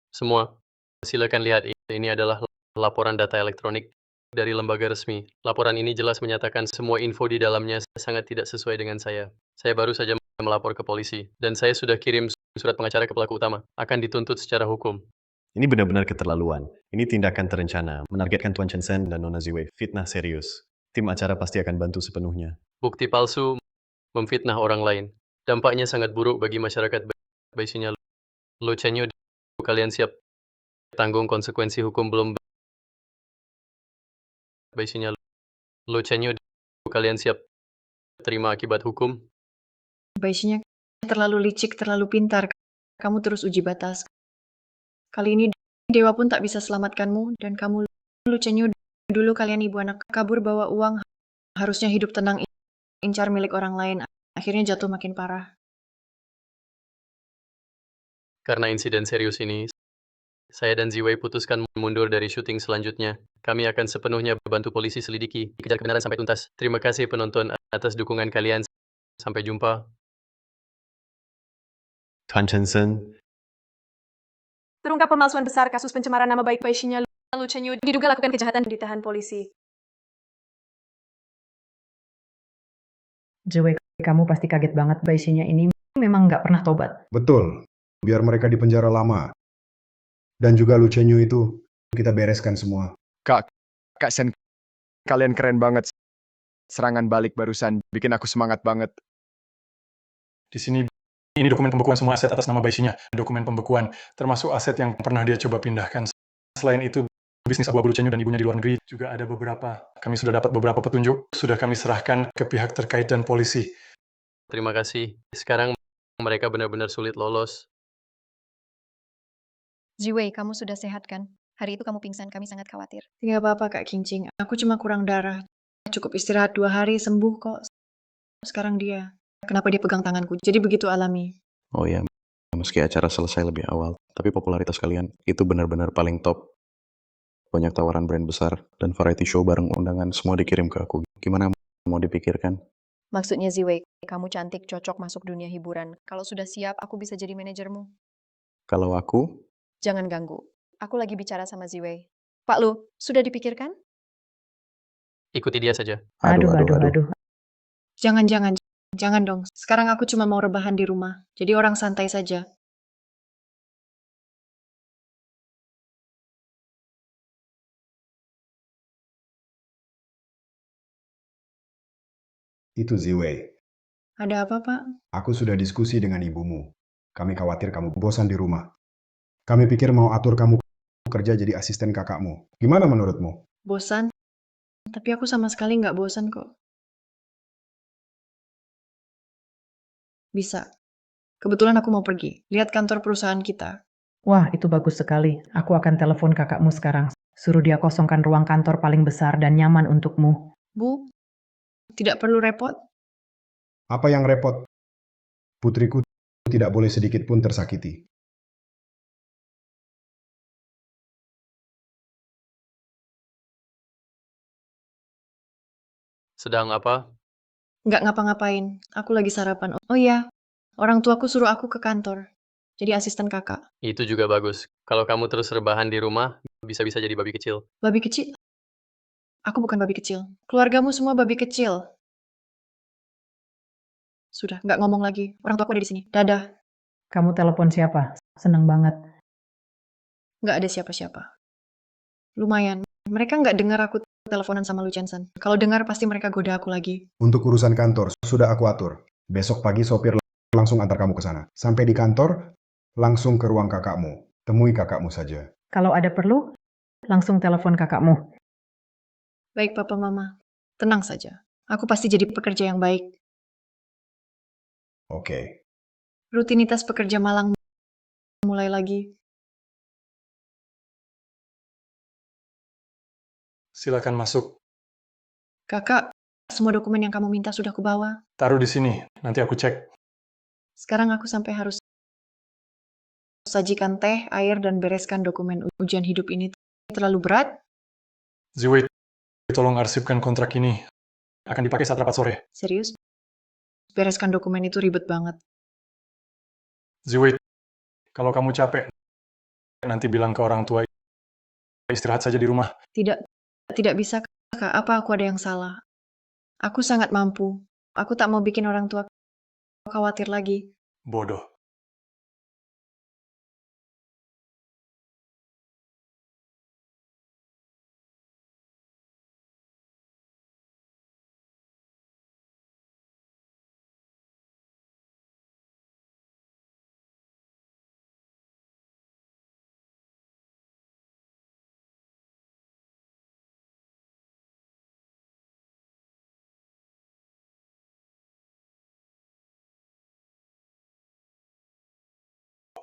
semua. Silakan lihat, ini adalah laporan data elektronik dari lembaga resmi. Laporan ini jelas menyatakan semua info di dalamnya sangat tidak sesuai dengan saya. Saya baru saja melapor ke polisi, dan saya sudah kirim surat pengacara ke pelaku utama. Akan dituntut secara hukum. Ini benar-benar keterlaluan. Ini tindakan terencana, menargetkan Tuan Chen Sen dan Nona Ziwei. Fitnah serius. Tim acara pasti akan bantu sepenuhnya. Bukti palsu memfitnah orang lain. Dampaknya sangat buruk bagi masyarakat Baisinya. Lo Chenyu, kalian siap tanggung konsekuensi hukum belum Baisinya. Lo Chenyu, kalian siap terima akibat hukum? Baisinya terlalu licik, terlalu pintar. Kamu terus uji batas. Kali ini dewa pun tak bisa selamatkanmu, dan kamu, Lucenyu, dulu kalian ibu anak kabur bawa uang, harusnya hidup tenang, incar milik orang lain, akhirnya jatuh makin parah. Karena insiden serius ini, saya dan Ziwei putuskan mundur dari syuting selanjutnya. Kami akan sepenuhnya bantu polisi selidiki, kejar kebenaran sampai tuntas. Terima kasih penonton atas dukungan kalian. Sampai jumpa. Tuan Chen Sen, Terungkap pemalsuan besar kasus pencemaran nama baik Baishinya Lu Chenyu diduga lakukan kejahatan ditahan polisi. Ziwei, kamu pasti kaget banget Baishinya ini memang nggak pernah tobat. Betul, biar mereka di penjara lama. Dan juga Lu Chenyu itu, kita bereskan semua. Kak Sen, kalian keren banget. Serangan balik barusan bikin aku semangat banget. Di sini, ini dokumen pembekuan semua aset atas nama Baishinya. Dokumen pembekuan, termasuk aset yang pernah dia coba pindahkan. Selain itu, bisnis abu-abu Lu Chenyu dan ibunya di luar negeri juga ada beberapa. Kami sudah dapat beberapa petunjuk, sudah kami serahkan ke pihak terkait dan polisi. Terima kasih. Sekarang mereka benar-benar sulit lolos. Ziwei, kamu sudah sehat kan? Hari itu kamu pingsan, kami sangat khawatir. Tidak apa-apa Kak Kincing, aku cuma kurang darah. Cukup istirahat 2 hari, sembuh kok. Sekarang dia. Kenapa dia pegang tanganku? Jadi begitu alami. Oh ya, meski acara selesai lebih awal, tapi popularitas kalian itu benar-benar paling top. Banyak tawaran brand besar dan variety show bareng undangan semua dikirim ke aku. Gimana mau dipikirkan? Maksudnya Ziwei, kamu cantik, cocok masuk dunia hiburan. Kalau sudah siap, aku bisa jadi manajermu. Kalau aku, Jangan ganggu. Aku lagi bicara sama Ziwei. Pak Lu, sudah dipikirkan? Ikuti dia saja. aduh. Jangan dong. Sekarang aku cuma mau rebahan di rumah. Jadi orang santai saja. Itu Ziwei. Ada apa, Pak? Aku sudah diskusi dengan ibumu. Kami khawatir kamu bosan di rumah. Kami pikir mau atur kamu kerja jadi asisten kakakmu. Gimana menurutmu? Bosan? Tapi aku sama sekali nggak bosan kok. Bisa. Kebetulan aku mau pergi. Lihat kantor perusahaan kita. Wah, itu bagus sekali. Aku akan telepon kakakmu sekarang. Suruh dia kosongkan ruang kantor paling besar dan nyaman untukmu. Bu, tidak perlu repot. Apa yang repot? Putriku tidak boleh sedikit pun tersakiti. Sedang apa? Nggak ngapa-ngapain. Aku lagi sarapan. Oh iya, orang tuaku suruh aku ke kantor. Jadi asisten kakak. Itu juga bagus. Kalau kamu terus rebahan di rumah, bisa-bisa jadi babi kecil. Babi kecil? Aku bukan babi kecil. Keluargamu semua babi kecil. Sudah, nggak ngomong lagi. Orang tuaku ada di sini. Dadah. Kamu telepon siapa? Seneng banget. Nggak ada siapa-siapa. Lumayan. Mereka nggak dengar aku teleponan sama Lu Chen-san. Kalau dengar pasti mereka goda aku lagi. Untuk urusan kantor, sudah aku atur. Besok pagi sopir langsung antar kamu ke sana. Sampai di kantor, Langsung ke ruang kakakmu. Temui kakakmu saja. Kalau ada perlu, langsung telepon kakakmu. Baik, Papa Mama. Tenang saja. Aku pasti jadi pekerja yang baik. Oke. Rutinitas pekerja malang mulai lagi. Silakan masuk. Kakak, semua dokumen yang kamu minta sudah kubawa. Taruh di sini, nanti aku cek. Sekarang aku sampai harus sajikan teh, air, dan bereskan dokumen ujian hidup ini. Terlalu berat? Ziwei, tolong arsipkan kontrak ini. Akan dipakai saat rapat sore. Serius? Bereskan dokumen itu ribet banget. Ziwei, kalau kamu capek, nanti bilang ke orang tua, istirahat saja di rumah. Tidak bisa, Kak. Apa aku ada yang salah? Aku sangat mampu. Aku tak mau bikin orang tua khawatir lagi. Bodoh.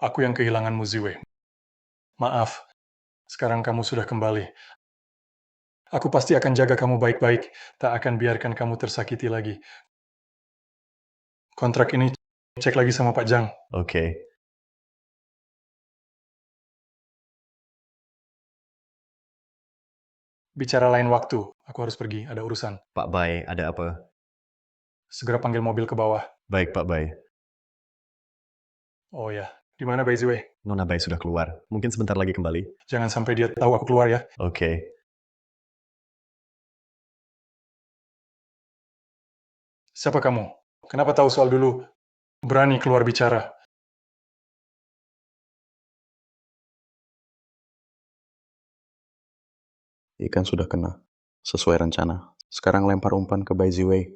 Aku yang kehilanganmu, Ziwei. Maaf, sekarang kamu sudah kembali. Aku pasti akan jaga kamu baik-baik, tak akan biarkan kamu tersakiti lagi. Kontrak ini cek lagi sama Pak Jang. Oke. Bicara lain waktu, aku harus pergi, ada urusan. Pak Bai, ada apa? Segera panggil mobil ke bawah. Baik, Pak Bai. Oh ya, di mana Bai Ziwei? Nona Bai sudah keluar. Mungkin sebentar lagi kembali. Jangan sampai dia tahu aku keluar ya. Oke. Siapa kamu? Kenapa tahu soal dulu? Berani keluar bicara. Ikan sudah kena. Sesuai rencana. Sekarang lempar umpan ke Bai Ziwei.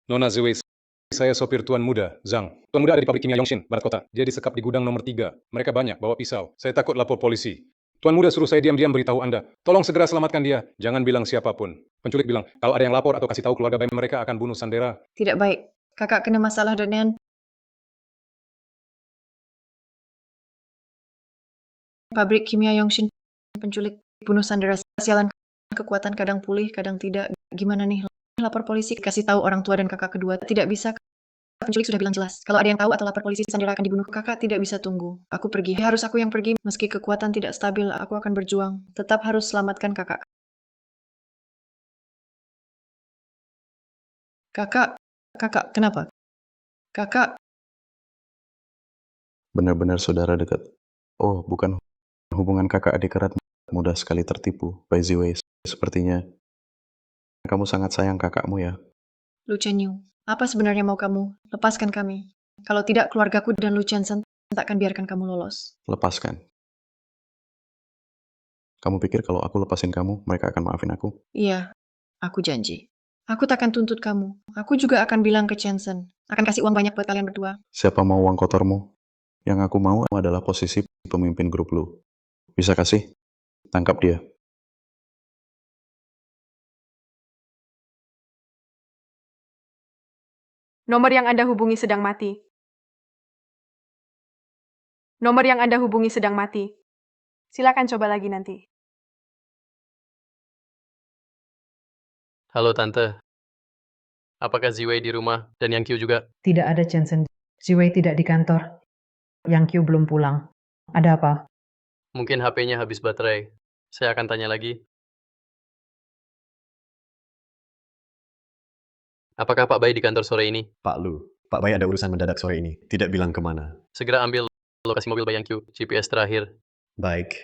Nona Ziwei, saya sopir Tuan Muda, Zhang. Tuan Muda ada di pabrik kimia Yongshin, barat kota. Dia disekap di gudang nomor 3. Mereka banyak bawa pisau. Saya takut lapor polisi. Tuan Muda suruh saya diam-diam beritahu Anda. Tolong segera selamatkan dia. Jangan bilang siapapun. Penculik bilang, kalau ada yang lapor atau kasih tahu keluarga baik mereka akan bunuh Sandera. Tidak baik. Kakak kena masalah dengan pabrik kimia Yongshin. Penculik bunuh Sandera. Sialan, kekuatan kadang pulih, kadang tidak. Gimana nih? Lapor polisi, kasih tahu orang tua dan kakak kedua. Tidak bisa. Penculik sudah bilang jelas. Kalau ada yang tahu atau lapor polisi, Sandera akan dibunuh. Kakak tidak bisa tunggu. Aku pergi. Harus aku yang pergi. Meski kekuatan tidak stabil, aku akan berjuang. Tetap harus selamatkan kakak. Kakak, kenapa? Kakak, Benar-benar saudara dekat. Oh, bukan hubungan kakak adik erat. Mudah sekali tertipu. Bai Ziwei, sepertinya kamu sangat sayang kakakmu ya. Lu Chenyu, apa sebenarnya mau kamu? Lepaskan kami. Kalau tidak, keluargaku dan Lu Chensen tak akan biarkan kamu lolos. Lepaskan. Kamu pikir kalau aku lepasin kamu, mereka akan maafin aku? Iya, aku janji. Aku takkan tuntut kamu. Aku juga akan bilang ke Chensen. Akan kasih uang banyak buat kalian berdua. Siapa mau uang kotormu? Yang aku mau adalah posisi pemimpin grup lu. Bisa kasih? Tangkap dia. Nomor yang Anda hubungi sedang mati. Nomor yang Anda hubungi sedang mati. Silakan coba lagi nanti. Halo Tante. Apakah Ziwei di rumah dan Yang Qiu juga? Tidak ada Jensen. Ziwei tidak di kantor. Yang Q belum pulang. Ada apa? Mungkin HP-nya habis baterai. Saya akan tanya lagi. Apakah Pak Bai di kantor sore ini? Pak Lu, Pak Bai ada urusan mendadak sore ini. Tidak bilang kemana. Segera ambil lokasi mobil Bai Yang Qiu, GPS terakhir. Baik.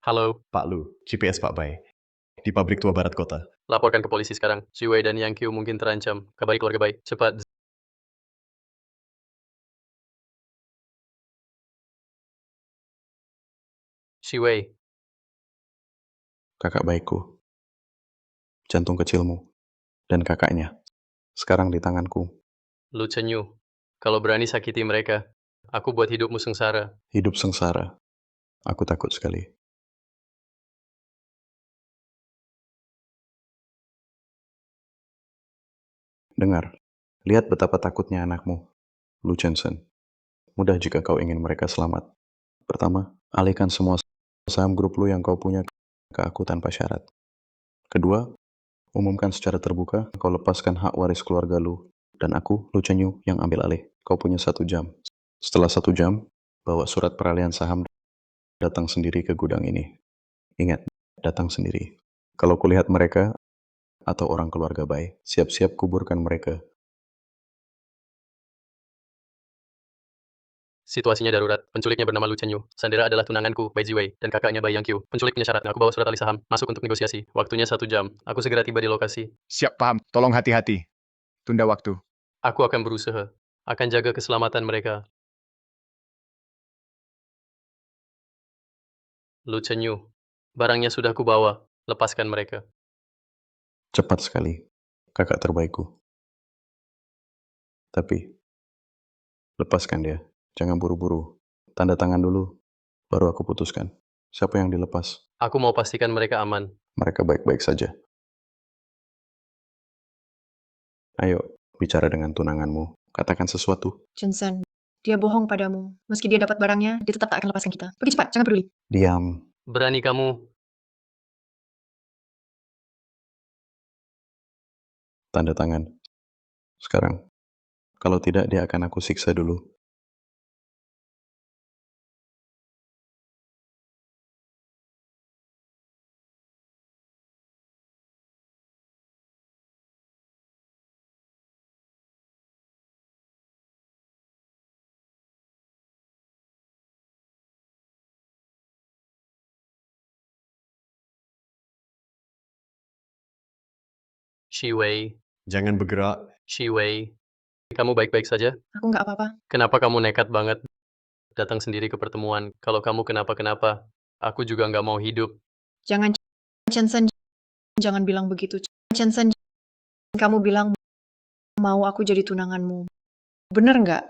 Halo, Pak Lu, GPS Pak Bai. Di pabrik tua barat kota. laporkan ke polisi sekarang. Ziwei dan Yang Qiu mungkin terancam. Kabari keluarga Bai. Cepat. Ziwei. Kakak baikku. jantung kecilmu, dan kakaknya. Sekarang di tanganku. Lu Chenyu, kalau berani sakiti mereka, aku buat hidupmu sengsara. Hidup sengsara. Aku takut sekali. Dengar, lihat betapa takutnya anakmu, Lu Chensen. Mudah jika kau ingin mereka selamat. Pertama, alihkan semua saham grup lu yang kau punya ke aku tanpa syarat. Kedua, umumkan secara terbuka kau lepaskan hak waris keluarga lu. Dan aku, Lu Chenyu, yang ambil alih. Kau punya 1 jam. Setelah 1 jam, bawa surat peralihan saham datang sendiri ke gudang ini. Ingat, datang sendiri. Kalau kulihat mereka atau orang keluarga Bai, siap-siap kuburkan mereka. Situasinya darurat. Penculiknya bernama Lu Chenyu. Sandera adalah tunanganku, Bai Ziwei, dan kakaknya Bai Yangqiu. Penculik punya syarat. Aku bawa surat alih saham. Masuk untuk negosiasi. Waktunya 1 jam. Aku segera tiba di lokasi. Siap, paham. Tolong hati-hati. Tunda waktu. Aku akan berusaha. Akan jaga keselamatan mereka. Lu Chenyu. Barangnya sudah kubawa. Lepaskan mereka. Cepat sekali, kakak terbaikku. Tapi, lepaskan dia. Jangan buru-buru. Tanda tangan dulu, baru aku putuskan. Siapa yang dilepas? Aku mau pastikan mereka aman. Mereka baik-baik saja. Ayo, bicara dengan tunanganmu. Katakan sesuatu. Chensen, dia bohong padamu. Meski dia dapat barangnya, dia tetap tak akan lepaskan kita. Pergi cepat, jangan peduli. Diam. Berani kamu. Tanda tangan. Sekarang. Kalau tidak, dia akan aku siksa dulu. Shiwei. Jangan bergerak. Shiwei. Kamu baik-baik saja? Aku nggak apa-apa. Kenapa kamu nekat banget datang sendiri ke pertemuan? Kalau kamu kenapa-kenapa, aku juga nggak mau hidup. Jangan, Chensen, jangan bilang begitu. Chensen, kamu bilang mau aku jadi tunanganmu. Bener nggak?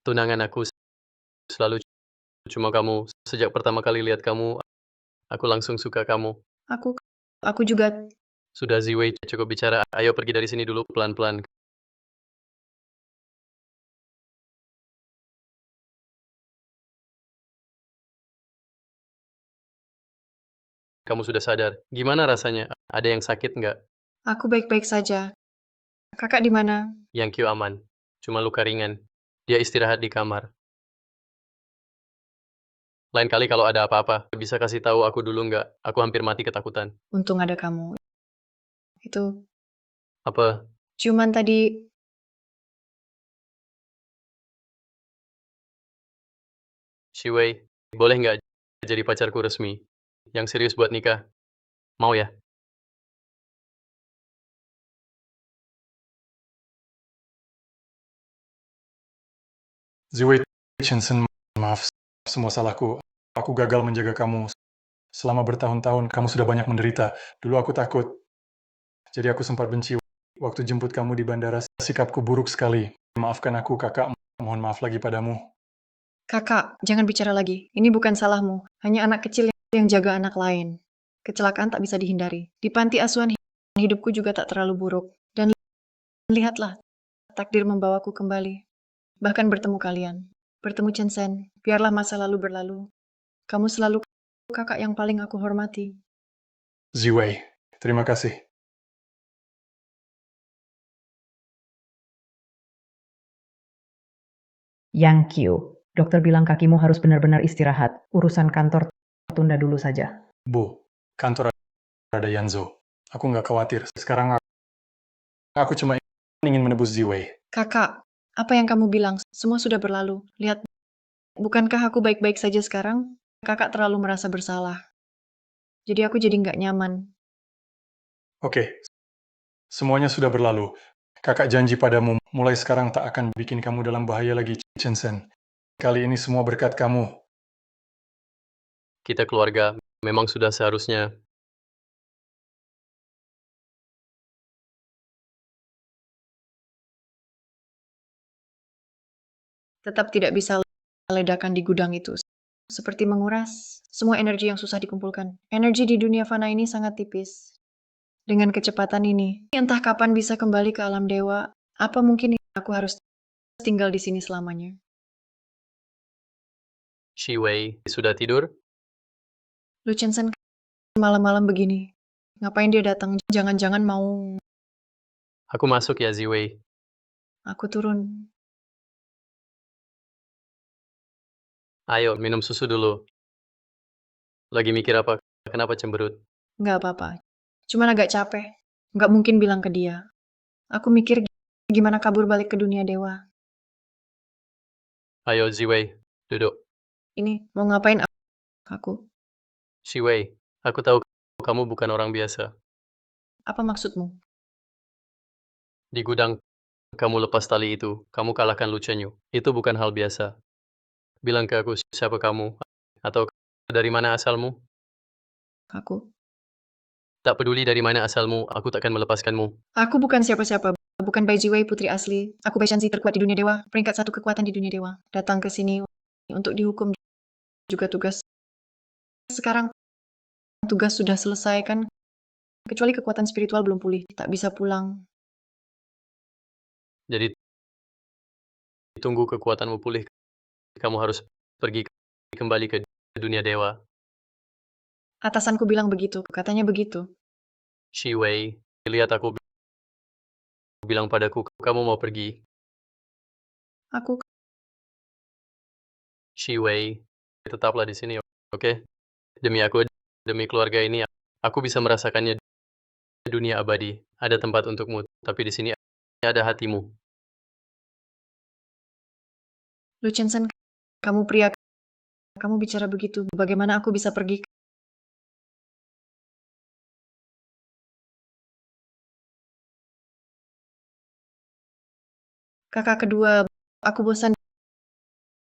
Tunangan aku selalu cuma kamu. Sejak pertama kali lihat kamu, aku langsung suka kamu. Aku juga. Sudah Ziwei, cukup bicara. Ayo pergi dari sini dulu pelan-pelan. Kamu sudah sadar. Gimana rasanya? Ada yang sakit nggak? Aku baik-baik saja. Kakak di mana? Yang Q aman. Cuma luka ringan. Dia istirahat di kamar. Lain kali kalau ada apa-apa, bisa kasih tahu aku dulu nggak? Aku hampir mati ketakutan. Untung ada kamu. Itu Apa? cuman tadi. Shiwei, boleh nggak jadi pacarku resmi? Yang serius buat nikah? Mau ya? Ziwei Chensen, maaf, semua salahku. Aku gagal menjaga kamu. Selama bertahun-tahun, kamu sudah banyak menderita. Dulu aku takut. Jadi aku sempat benci. Waktu jemput kamu di bandara, sikapku buruk sekali. Maafkan aku, kakak. Mohon maaf lagi padamu. Kakak, jangan bicara lagi. Ini bukan salahmu. Hanya anak kecil yang jaga anak lain. Kecelakaan tak bisa dihindari. Di panti asuhan hidupku juga tak terlalu buruk. Dan lihatlah, takdir membawaku kembali. Bahkan bertemu kalian. Bertemu Chensen. Biarlah masa lalu berlalu. Kamu selalu kakak yang paling aku hormati. Ziwei, terima kasih. Yang Q, dokter bilang kakimu harus benar-benar istirahat. Urusan kantor tunda dulu saja. Bu, kantor ada Yanzo. Aku nggak khawatir. Sekarang aku cuma ingin menebus Ziwei. Kakak, apa yang kamu bilang? Semua sudah berlalu. Lihat, bukankah aku baik-baik saja sekarang? Kakak terlalu merasa bersalah. Jadi aku jadi nggak nyaman. Oke, semuanya sudah berlalu. Kakak janji padamu, mulai sekarang tak akan bikin kamu dalam bahaya lagi, Chensen. Kali ini semua berkat kamu. Kita keluarga memang sudah seharusnya. Tetap tidak bisa ledakan di gudang itu. Seperti menguras semua energi yang susah dikumpulkan. Energi di dunia fana ini sangat tipis. Dengan kecepatan ini, entah kapan bisa kembali ke alam dewa. Apa mungkin aku harus tinggal di sini selamanya? Shi Wei sudah tidur? Lu Chensen malam-malam begini. Ngapain dia datang? Jangan-jangan mau Aku masuk ya, Ziwei. aku turun. Ayo, minum susu dulu. Lagi mikir apa? Kenapa cemberut? Nggak apa-apa. Cuman agak capek. Nggak mungkin bilang ke dia. Aku mikir gimana kabur balik ke dunia dewa. Ayo, Ziwei, duduk. Ini mau ngapain aku? Shi Wei, aku tahu kamu bukan orang biasa. Apa maksudmu? Di gudang, kamu lepas tali itu. Kamu kalahkan Lu Chenyu. Itu bukan hal biasa. Bilang ke aku siapa kamu, atau dari mana asalmu. Aku? Tak peduli dari mana asalmu, aku takkan melepaskanmu. Aku bukan siapa-siapa. Bukan Bai Jiwei, putri asli. Aku Bai Shanxi terkuat di dunia dewa. Peringkat 1 kekuatan di dunia dewa. Datang ke sini untuk dihukum. Juga tugas. Sekarang tugas sudah selesai kan? Kecuali kekuatan spiritual belum pulih. Tak bisa pulang. Jadi, tunggu kekuatanmu pulih. Kamu harus pergi kembali ke dunia dewa. Atasanku bilang begitu. Katanya begitu. Shi Wei, lihat aku bilang padaku, kamu mau pergi. Aku Shi Wei, tetaplah di sini, oke? Demi aku, demi keluarga ini, aku bisa merasakannya di dunia abadi. Ada tempat untukmu, tapi di sini ada hatimu. Lu Chensen, kamu pria. Kamu bicara begitu. Bagaimana aku bisa pergi? Kakak kedua, aku bosan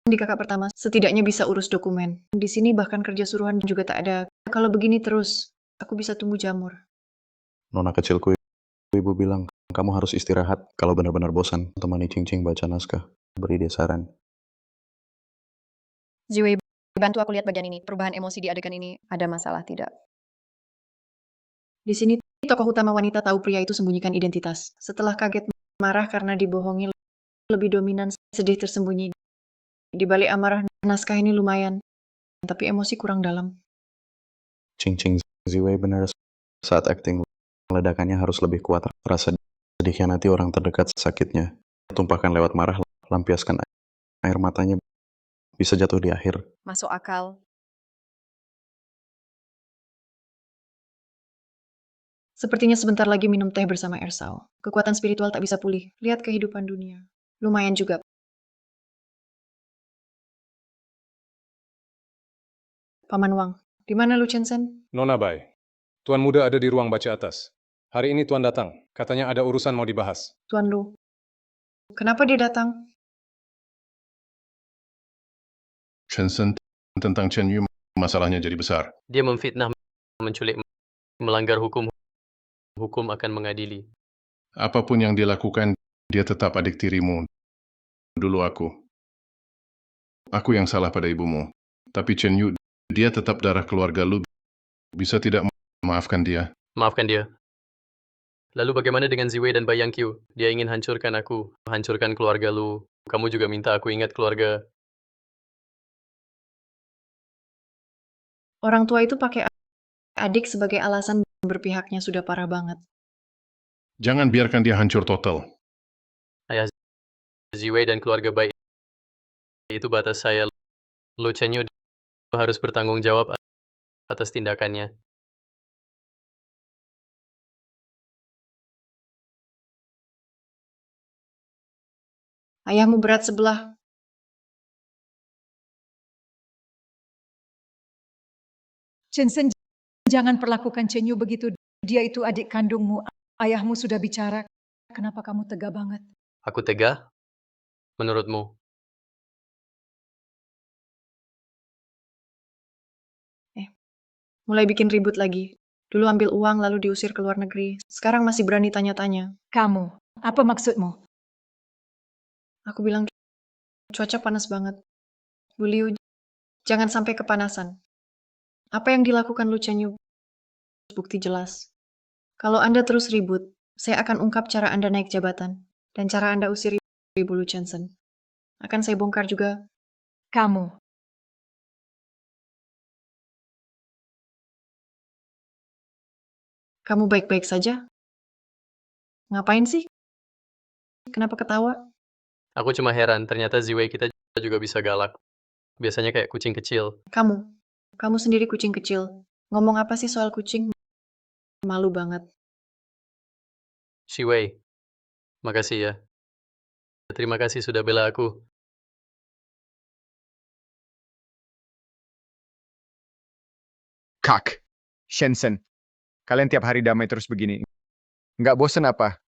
di kakak pertama. Setidaknya bisa urus dokumen. Di sini bahkan kerja suruhan juga tak ada. Kalau begini terus, aku bisa tunggu jamur. Nona kecilku, ibu bilang, kamu harus istirahat. Kalau benar-benar bosan, temani Cing-Cing baca naskah. Beri dia saran. Ziwei, bantu aku lihat bagian ini. Perubahan emosi di adegan ini ada masalah tidak? Di sini, tokoh utama wanita tahu pria itu sembunyikan identitas. Setelah kaget marah karena dibohongi, lebih dominan, sedih tersembunyi. Di balik amarah, naskah ini lumayan. Tapi emosi kurang dalam. Cing-Cing Ziwei benar saat acting. Ledakannya harus lebih kuat. Rasa sedihnya nanti orang terdekat sakitnya. Tumpahkan lewat marah, lampiaskan air matanya. Bisa jatuh di akhir. Masuk akal. Sepertinya sebentar lagi minum teh bersama Ersao. Kekuatan spiritual tak bisa pulih. Lihat kehidupan dunia. Lumayan juga. Paman Wang, di mana Lu Chensen? Nona Bai, Tuan Muda ada di ruang baca atas. Hari ini Tuan datang. Katanya ada urusan mau dibahas. Tuan Lu. Kenapa dia datang? Shenzhen tentang Chen Yu masalahnya jadi besar. Dia memfitnah, menculik, melanggar hukum. Hukum akan mengadili. Apapun yang dilakukan, dia tetap adik tirimu. Dulu aku. Aku yang salah pada ibumu. Tapi Chen Yu, dia tetap darah keluarga lu. Bisa tidak maafkan dia? Maafkan dia. Lalu bagaimana dengan Ziwei dan Bayang Qiu? Dia ingin hancurkan aku, hancurkan keluarga lu. Kamu juga minta aku ingat keluarga. Orang tua itu pakai adik sebagai alasan berpihaknya sudah parah banget. Jangan biarkan dia hancur total. Ayah Ziwei dan keluarga baik itu batas saya. Lu Chenyu harus bertanggung jawab atas tindakannya. Ayahmu berat sebelah. Chensen, jangan perlakukan Chenyu begitu. Dia itu adik kandungmu. Ayahmu sudah bicara. Kenapa kamu tega banget? Aku tega? Menurutmu? mulai bikin ribut lagi. Dulu ambil uang lalu diusir ke luar negeri. Sekarang masih berani tanya-tanya. Kamu, apa maksudmu? Aku bilang cuaca panas banget. Bu Liu, jangan sampai kepanasan. Apa yang dilakukan Lu Chenyu bukti jelas. Kalau Anda terus ribut, saya akan ungkap cara Anda naik jabatan dan cara Anda usir Ibu Lu Chensen. Akan saya bongkar juga. Kamu, Kamu baik-baik saja? Ngapain sih? Kenapa ketawa? Aku cuma heran, ternyata Ziwei kita juga bisa galak. Biasanya kayak kucing kecil. Kamu sendiri kucing kecil. Ngomong apa sih soal kucing? Malu banget. Shiwei, makasih ya. Terima kasih sudah bela aku. Kak, Shenzhen, kalian tiap hari damai terus begini. Nggak bosen apa?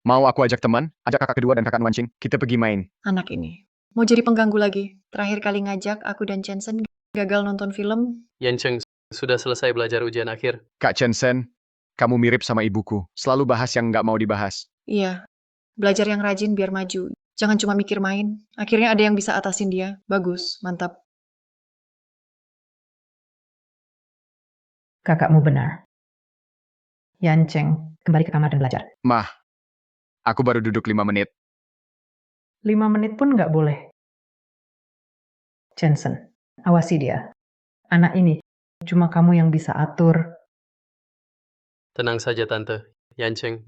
Mau aku ajak teman, ajak kakak kedua dan kakak Wancing, kita pergi main. Anak ini. Mau jadi pengganggu lagi. Terakhir kali ngajak aku dan Jensen gagal nonton film. Yancheng sudah selesai belajar ujian akhir. Kak Shenzhen, kamu mirip sama ibuku, selalu bahas yang nggak mau dibahas. Iya. Belajar yang rajin biar maju. Jangan cuma mikir main. Akhirnya ada yang bisa atasin dia. Bagus, mantap. Kakakmu benar. Yanceng, kembali ke kamar dan belajar. Mah, aku baru duduk 5 menit. 5 menit pun nggak boleh. Jensen, awasi dia. Anak ini, cuma kamu yang bisa atur. Tenang saja Tante. Yancheng,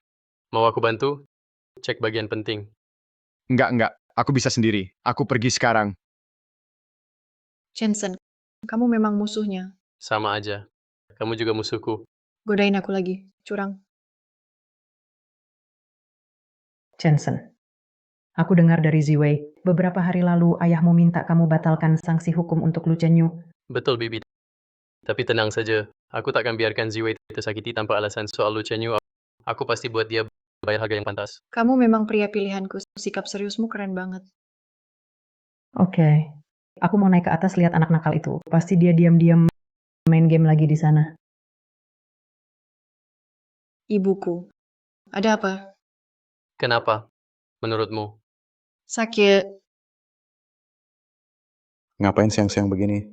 mau aku bantu? Cek bagian penting. Enggak, aku bisa sendiri. Aku pergi sekarang. Jensen, kamu memang musuhnya. Sama aja. Kamu juga musuhku. Godain aku lagi. Curang. Jensen, aku dengar dari Ziwei, beberapa hari lalu ayahmu minta kamu batalkan sanksi hukum untuk Lu Chenyu. Betul, Bibi. Tapi tenang saja. Aku takkan biarkan Ziwei tersakiti tanpa alasan soal Lu Chenyu. Aku pasti buat dia bayar harga yang pantas. Kamu memang pria pilihanku. Sikap seriusmu keren banget. Oke. Aku mau naik ke atas lihat anak nakal itu. Pasti dia diam-diam main game lagi di sana. Ibuku. Ada apa? Kenapa? Menurutmu? Sakit. Ngapain siang-siang begini?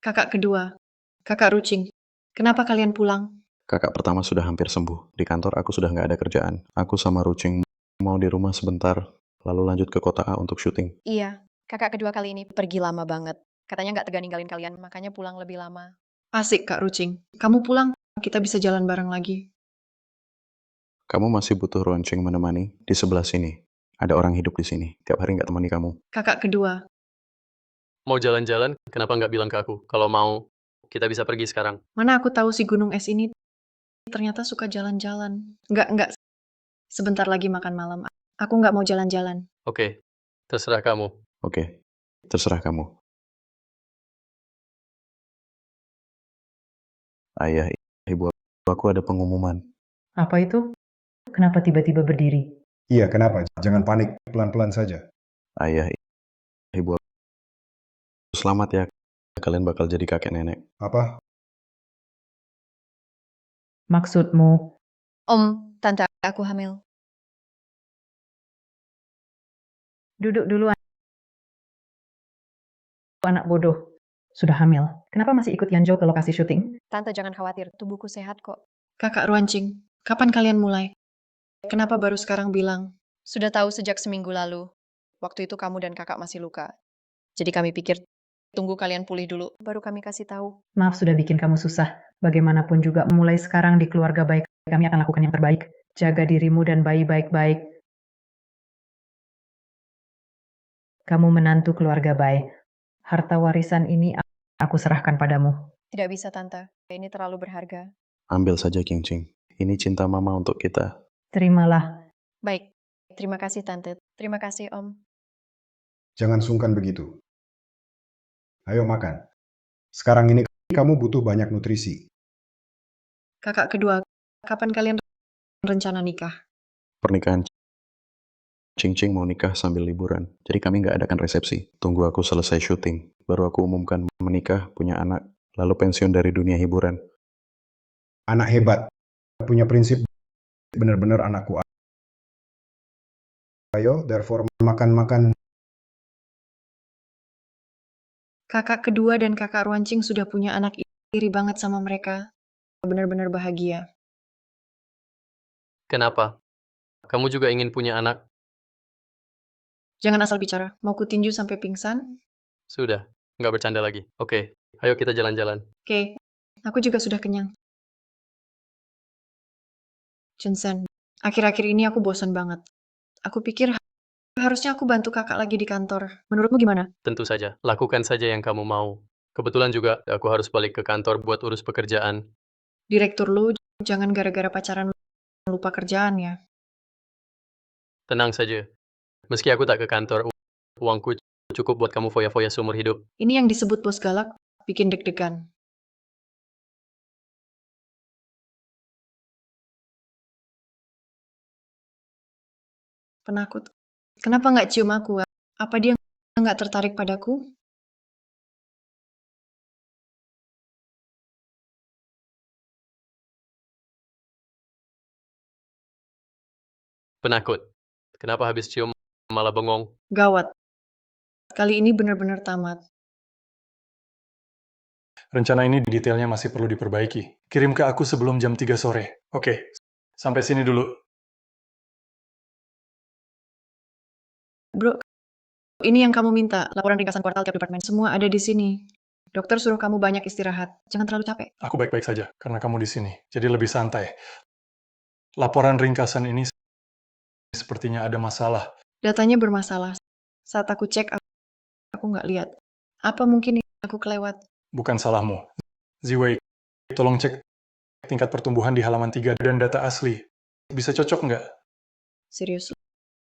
Kakak kedua. Kakak Rucing. Kenapa kalian pulang? Kakak pertama sudah hampir sembuh. Di kantor aku sudah nggak ada kerjaan. Aku sama Rucing mau di rumah sebentar, lalu lanjut ke kota A untuk syuting. Iya, kakak kedua kali ini pergi lama banget. Katanya nggak tegan ninggalin kalian, makanya pulang lebih lama. Asik, Kak Rucing. Kamu pulang, kita bisa jalan bareng lagi. Kamu masih butuh Runcing menemani? Di sebelah sini. Ada orang hidup di sini. Tiap hari nggak temani kamu. Kakak kedua. Mau jalan-jalan? Kenapa nggak bilang ke aku? Kalau mau, kita bisa pergi sekarang. Mana aku tahu si gunung es ini ternyata suka jalan-jalan. Enggak. Sebentar lagi makan malam. Aku nggak mau jalan-jalan. Oke, terserah kamu. Oke, terserah kamu. Ayah, ibu, aku ada pengumuman. Apa itu? Kenapa tiba-tiba berdiri? Iya, kenapa? Jangan panik. Pelan-pelan saja. Ayah, ibu, selamat ya. Kalian bakal jadi kakek nenek. Apa? Maksudmu, Om, tante aku hamil. duduk dulu anak bodoh. Sudah hamil. Kenapa masih ikut Yanjo ke lokasi syuting? Tante jangan khawatir, tubuhku sehat kok. Kakak Ruancing, kapan kalian mulai? Kenapa baru sekarang bilang? Sudah tahu sejak seminggu lalu. Waktu itu kamu dan kakak masih luka. Jadi kami pikir, tunggu kalian pulih dulu, baru kami kasih tahu. Maaf sudah bikin kamu susah. Bagaimanapun juga mulai sekarang di keluarga baik, kami akan lakukan yang terbaik. Jaga dirimu dan bayi baik-baik. Kamu menantu keluarga baik. Harta warisan ini aku serahkan padamu. Tidak bisa tante, ini terlalu berharga. Ambil saja, King Ching. Ini cinta mama untuk kita. Terimalah. Baik, terima kasih tante. Terima kasih om. Jangan sungkan begitu. Ayo makan. Sekarang ini kamu butuh banyak nutrisi. Kakak kedua, kapan kalian rencana nikah? Pernikahan Ching Ching mau nikah sambil liburan. Jadi kami nggak adakan resepsi. Tunggu aku selesai syuting. Baru aku umumkan menikah, punya anak. lalu pensiun dari dunia hiburan. Anak hebat, punya prinsip, benar-benar anakku. Ayo, therefore makan-makan. Kakak kedua dan kakak Ruancing sudah punya anak, iri banget sama mereka. Benar-benar bahagia. Kenapa? Kamu juga ingin punya anak? Jangan asal bicara. Mau kutinju sampai pingsan? Sudah, nggak bercanda lagi. Oke, ayo kita jalan-jalan. Oke, aku juga sudah kenyang. Jensen, akhir-akhir ini aku bosan banget. Aku pikir harusnya aku bantu kakak lagi di kantor. Menurutmu gimana? Tentu saja, lakukan saja yang kamu mau. Kebetulan juga aku harus balik ke kantor buat urus pekerjaan. Direktur lu, jangan gara-gara pacaran lupa kerjaan ya. Tenang saja. Meski aku tak ke kantor, uangku cukup buat kamu foya-foya seumur hidup. Ini yang disebut bos galak, bikin deg-degan. Penakut. Kenapa nggak cium aku? Apa dia nggak tertarik padaku? Penakut. Kenapa habis cium malah bengong? Gawat. Kali ini benar-benar tamat. Rencana ini detailnya masih perlu diperbaiki. Kirim ke aku sebelum jam 3 sore. Oke, sampai sini dulu. Bro, ini yang kamu minta. Laporan ringkasan kuartal tiap departemen. Semua ada di sini. Dokter suruh kamu banyak istirahat. Jangan terlalu capek. Aku baik-baik saja, karena kamu di sini. Jadi lebih santai. Laporan ringkasan ini sepertinya ada masalah. Datanya bermasalah. Saat aku cek, aku nggak lihat. Apa mungkin aku kelewat? Bukan salahmu. Ziwei, tolong cek tingkat pertumbuhan di halaman 3 dan data asli. Bisa cocok nggak? Serius.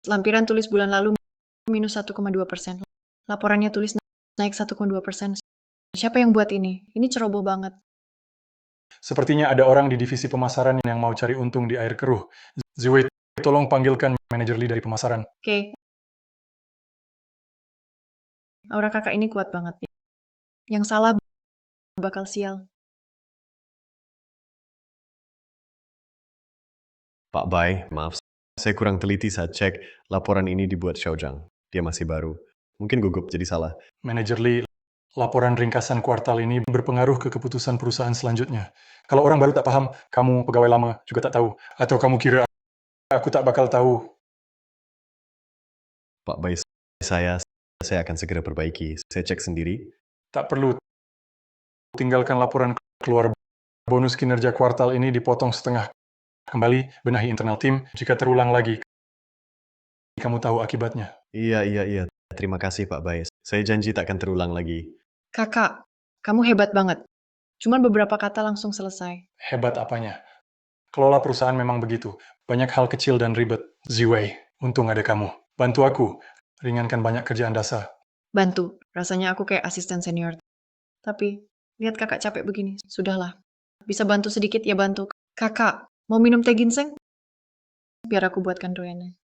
Lampiran tulis bulan lalu minus 1,2%. Laporannya tulis naik 1,2%. Siapa yang buat ini? Ini ceroboh banget. Sepertinya ada orang di divisi pemasaran yang mau cari untung di air keruh. Ziwei, tolong panggilkan manajer Lee dari pemasaran. Oke. Aura kakak ini kuat banget. Yang salah bakal sial. Pak Bai, maaf. Saya kurang teliti saat cek laporan ini dibuat Xiaozhang. Dia masih baru. Mungkin gugup jadi salah. Manajer Lee, laporan ringkasan kuartal ini berpengaruh ke keputusan perusahaan selanjutnya. Kalau orang baru tak paham, kamu pegawai lama juga tak tahu. Atau kamu kira aku tak bakal tahu. Pak Bai, saya akan segera perbaiki. Saya cek sendiri. Tak perlu. Tinggalkan laporan keluar. Bonus kinerja kuartal ini dipotong setengah. Kembali, benahi internal tim. Jika terulang lagi, kamu tahu akibatnya. Iya. Terima kasih Pak Bai. Saya janji tak akan terulang lagi. Kakak, kamu hebat banget. Cuman beberapa kata langsung selesai. Hebat apanya? Kelola perusahaan memang begitu. Banyak hal kecil dan ribet. Ziwei, untung ada kamu. Bantu aku. Ringankan banyak kerjaan dasar. Bantu. Rasanya aku kayak asisten senior. Tapi, lihat kakak capek begini. Sudahlah. Bisa bantu sedikit ya bantu. Kakak, mau minum teh ginseng? Biar aku buatkan doyannya.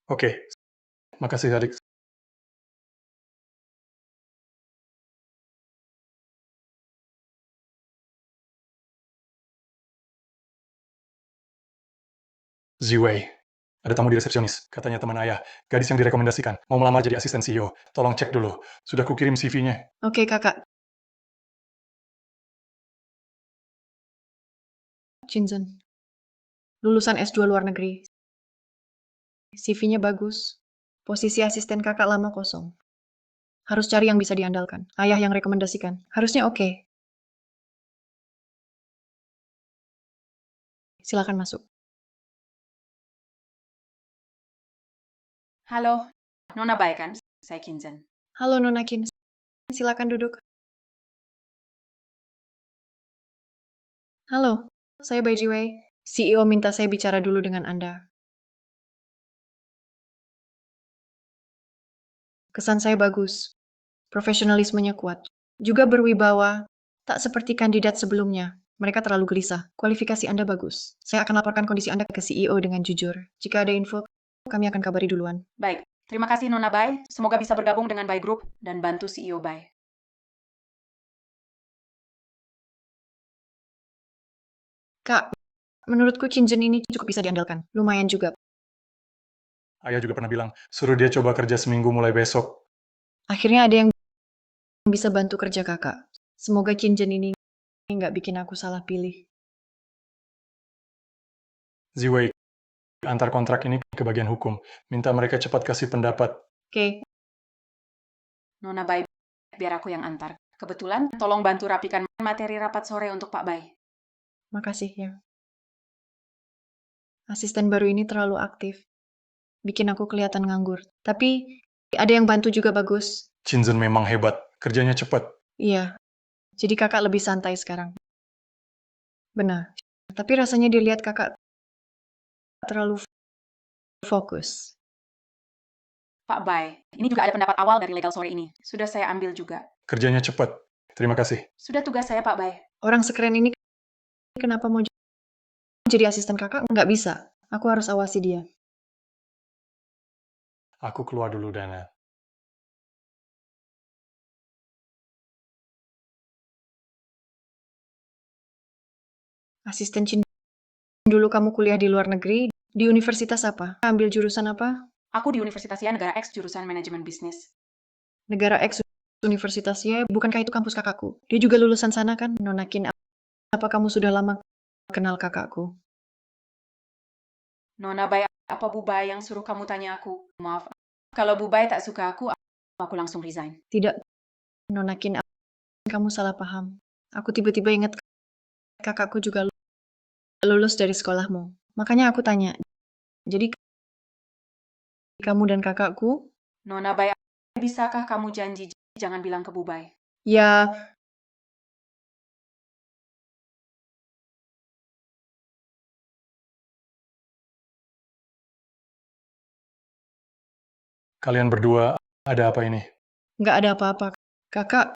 Oke. Makasih adik. Ziwei. Ada tamu di resepsionis. Katanya teman ayah. Gadis yang direkomendasikan. Mau melamar jadi asisten CEO. Tolong cek dulu. Sudah kukirim CV-nya. Oke, kakak. Shinzen. Lulusan S2 luar negeri. CV-nya bagus. Posisi asisten kakak lama kosong. Harus cari yang bisa diandalkan. Ayah yang rekomendasikan. Harusnya oke. Silakan masuk. Halo, Nona Bai kan? Saya Kinzen. Halo Nona Kin. Silakan duduk. Halo, saya Bai Jiwei. CEO minta saya bicara dulu dengan Anda. Kesan saya bagus. Profesionalismenya kuat. Juga berwibawa. Tak seperti kandidat sebelumnya. Mereka terlalu gelisah. Kualifikasi Anda bagus. Saya akan laporkan kondisi Anda ke CEO dengan jujur. Jika ada info, kami akan kabari duluan. Baik, terima kasih Nona Bai. Semoga bisa bergabung dengan Bai Group dan bantu CEO Bai. Kak, menurutku Cinjen ini cukup bisa diandalkan. Lumayan juga. Ayah juga pernah bilang, suruh dia coba kerja seminggu mulai besok. Akhirnya ada yang bisa bantu kerja kakak. Semoga Cinjen ini nggak bikin aku salah pilih. Ziwei, antar kontrak ini ke bagian hukum. Minta mereka cepat kasih pendapat. Oke, Nona Bai, biar aku yang antar. Kebetulan, tolong bantu rapikan materi rapat sore untuk Pak Bai. makasih ya. Asisten baru ini terlalu aktif. Bikin aku kelihatan nganggur. Tapi ada yang bantu juga bagus. Cinzen memang hebat, kerjanya cepat. Iya, jadi kakak lebih santai sekarang. Benar. Tapi rasanya dilihat kakak terlalu fokus. Pak Bai, ini juga ada pendapat awal dari legal sore ini. Sudah saya ambil juga. Kerjanya cepat. Terima kasih. Sudah tugas saya, Pak Bai. Orang sekeren ini kenapa mau jadi asisten kakak? Nggak bisa. Aku harus awasi dia. Aku keluar dulu, Dana. Asisten Cin, dulu kamu kuliah di luar negeri, di universitas apa? Ambil jurusan apa? Aku di Universitas Ya Negara X jurusan manajemen bisnis. Negara X universitasnya, bukankah itu kampus kakakku? Dia juga lulusan sana kan? Nonakin, apa kamu sudah lama kenal kakakku? Nona Bai, apa Bu Bai yang suruh kamu tanya aku? Maaf, kalau Bu Bai tak suka aku langsung resign. Tidak, Nonakin, kamu salah paham. Aku tiba-tiba ingat kakakku juga lulus dari sekolahmu. Makanya aku tanya, jadi kamu dan kakakku? Nona Bai, bisakah kamu janji jangan bilang ke Bu Bai? Ya, Kalian berdua, ada apa ini? nggak ada apa-apa. Kakak,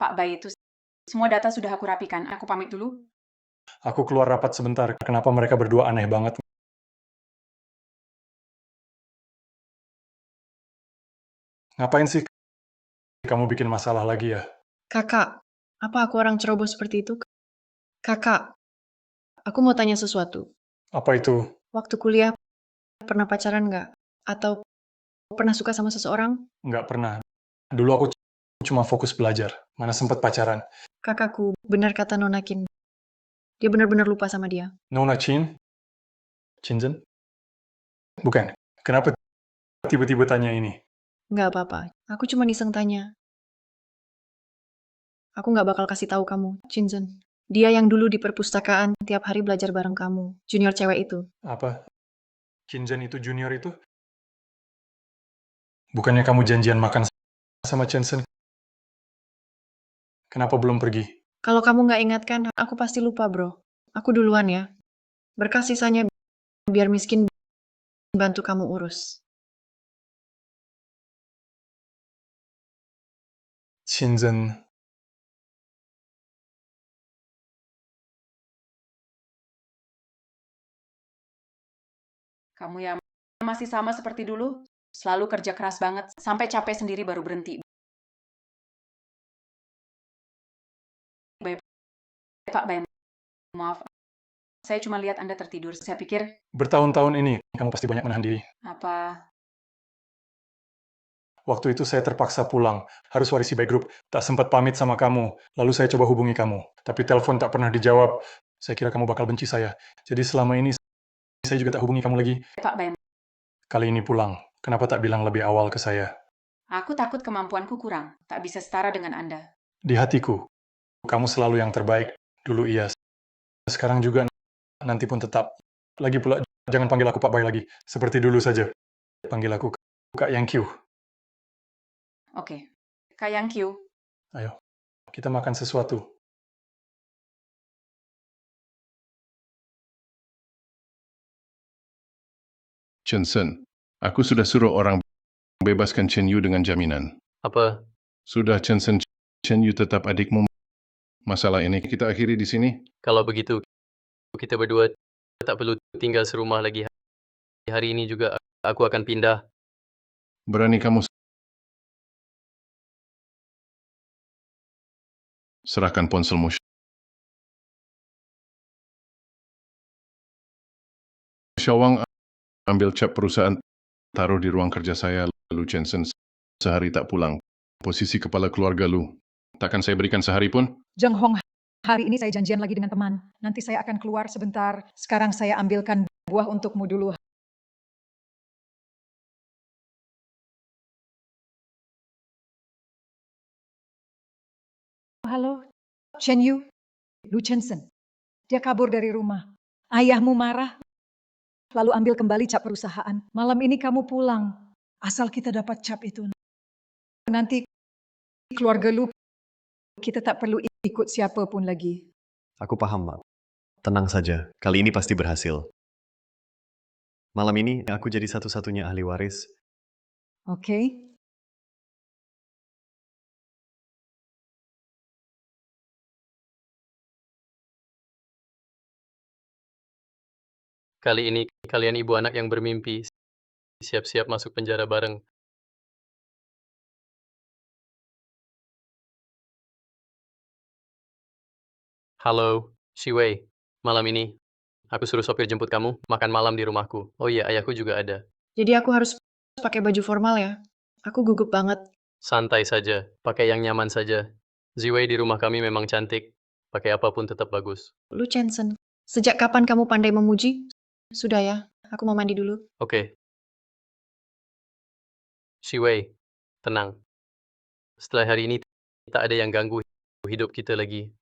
Pak Bai itu, semua data sudah aku rapikan. Aku pamit dulu. Aku keluar rapat sebentar. Kenapa mereka berdua aneh banget? Ngapain sih kamu bikin masalah lagi ya? kakak, apa aku orang ceroboh seperti itu? Kakak, aku mau tanya sesuatu. Apa itu? Waktu kuliah, pernah pacaran nggak? Atau pernah suka sama seseorang? Nggak pernah. Dulu aku cuma fokus belajar. Mana sempat pacaran. Kakakku, benar kata Nonakin. Dia benar-benar lupa sama dia. Nona Chin? Chinzen? Bukan. Kenapa tiba-tiba tanya ini? Nggak apa-apa. Aku cuma iseng tanya. Aku nggak bakal kasih tahu kamu, Cinzen. Dia yang dulu di perpustakaan tiap hari belajar bareng kamu. Junior cewek itu. Apa? Chinzen itu junior itu? Bukannya kamu janjian makan sama Chinzen? Kenapa belum pergi? Kalau kamu nggak ingatkan, aku pasti lupa, bro. Aku duluan ya. Berkas sisanya biar miskin bantu kamu urus. Chinzen. Kamu yang masih sama seperti dulu, selalu kerja keras banget, sampai capek sendiri baru berhenti. Baik, Pak Bai, maaf. Saya cuma lihat Anda tertidur. Saya pikir, Bertahun-tahun ini, kamu pasti banyak menahan diri. apa... Waktu itu saya terpaksa pulang, harus warisi by group, tak sempat pamit sama kamu. Lalu saya coba hubungi kamu, tapi telepon tak pernah dijawab. Saya kira kamu bakal benci saya. Jadi selama ini saya juga tak hubungi kamu lagi. Pak Bai, Kali ini pulang, kenapa tak bilang lebih awal ke saya? aku takut kemampuanku kurang, tak bisa setara dengan Anda. Di hatiku, kamu selalu yang terbaik. Dulu iya, sekarang juga, nanti pun tetap. Lagi pula, jangan panggil aku Pak Bay lagi. Seperti dulu saja. Panggil aku Kak Yang Q. Oke, Kak Yang Q. Ayo, kita makan sesuatu. Chen, aku sudah suruh orang bebaskan Chen Yu dengan jaminan. Apa? Sudah Chen Yu tetap adikmu. Masalah ini kita akhiri di sini. Kalau begitu, kita berdua tak perlu tinggal serumah lagi. Hari ini juga aku akan pindah. Berani kamu serahkan ponselmu. Shawang ambil cap perusahaan, taruh di ruang kerja saya, lalu Jensen sehari tak pulang. Posisi kepala keluarga Lu, takkan saya berikan sehari pun? Zheng Hong, hari ini saya janjian lagi dengan teman. Nanti saya akan keluar sebentar. Sekarang saya ambilkan buah untukmu dulu. Halo, Chen Yu, Lu Chensen. Dia kabur dari rumah. Ayahmu marah, lalu ambil kembali cap perusahaan. Malam ini kamu pulang, asal kita dapat cap itu. Nanti keluarga Lu, kita tak perlu ikut siapapun lagi. Aku paham, Mak. Tenang saja, kali ini pasti berhasil. Malam ini aku jadi satu-satunya ahli waris. Oke? Kali ini kalian ibu anak yang bermimpi, siap-siap masuk penjara bareng. Halo, Shiwei. Malam ini, aku suruh sopir jemput kamu makan malam di rumahku. Oh iya, ayahku juga ada. Jadi aku harus pakai baju formal ya? Aku gugup banget. Santai saja, pakai yang nyaman saja. Ziwei di rumah kami memang cantik. Pakai apapun tetap bagus. Lu Jensen, sejak kapan kamu pandai memuji? Sudah ya, aku mau mandi dulu. Oke. Shiwei, tenang. Setelah hari ini, tak ada yang ganggu hidup kita lagi.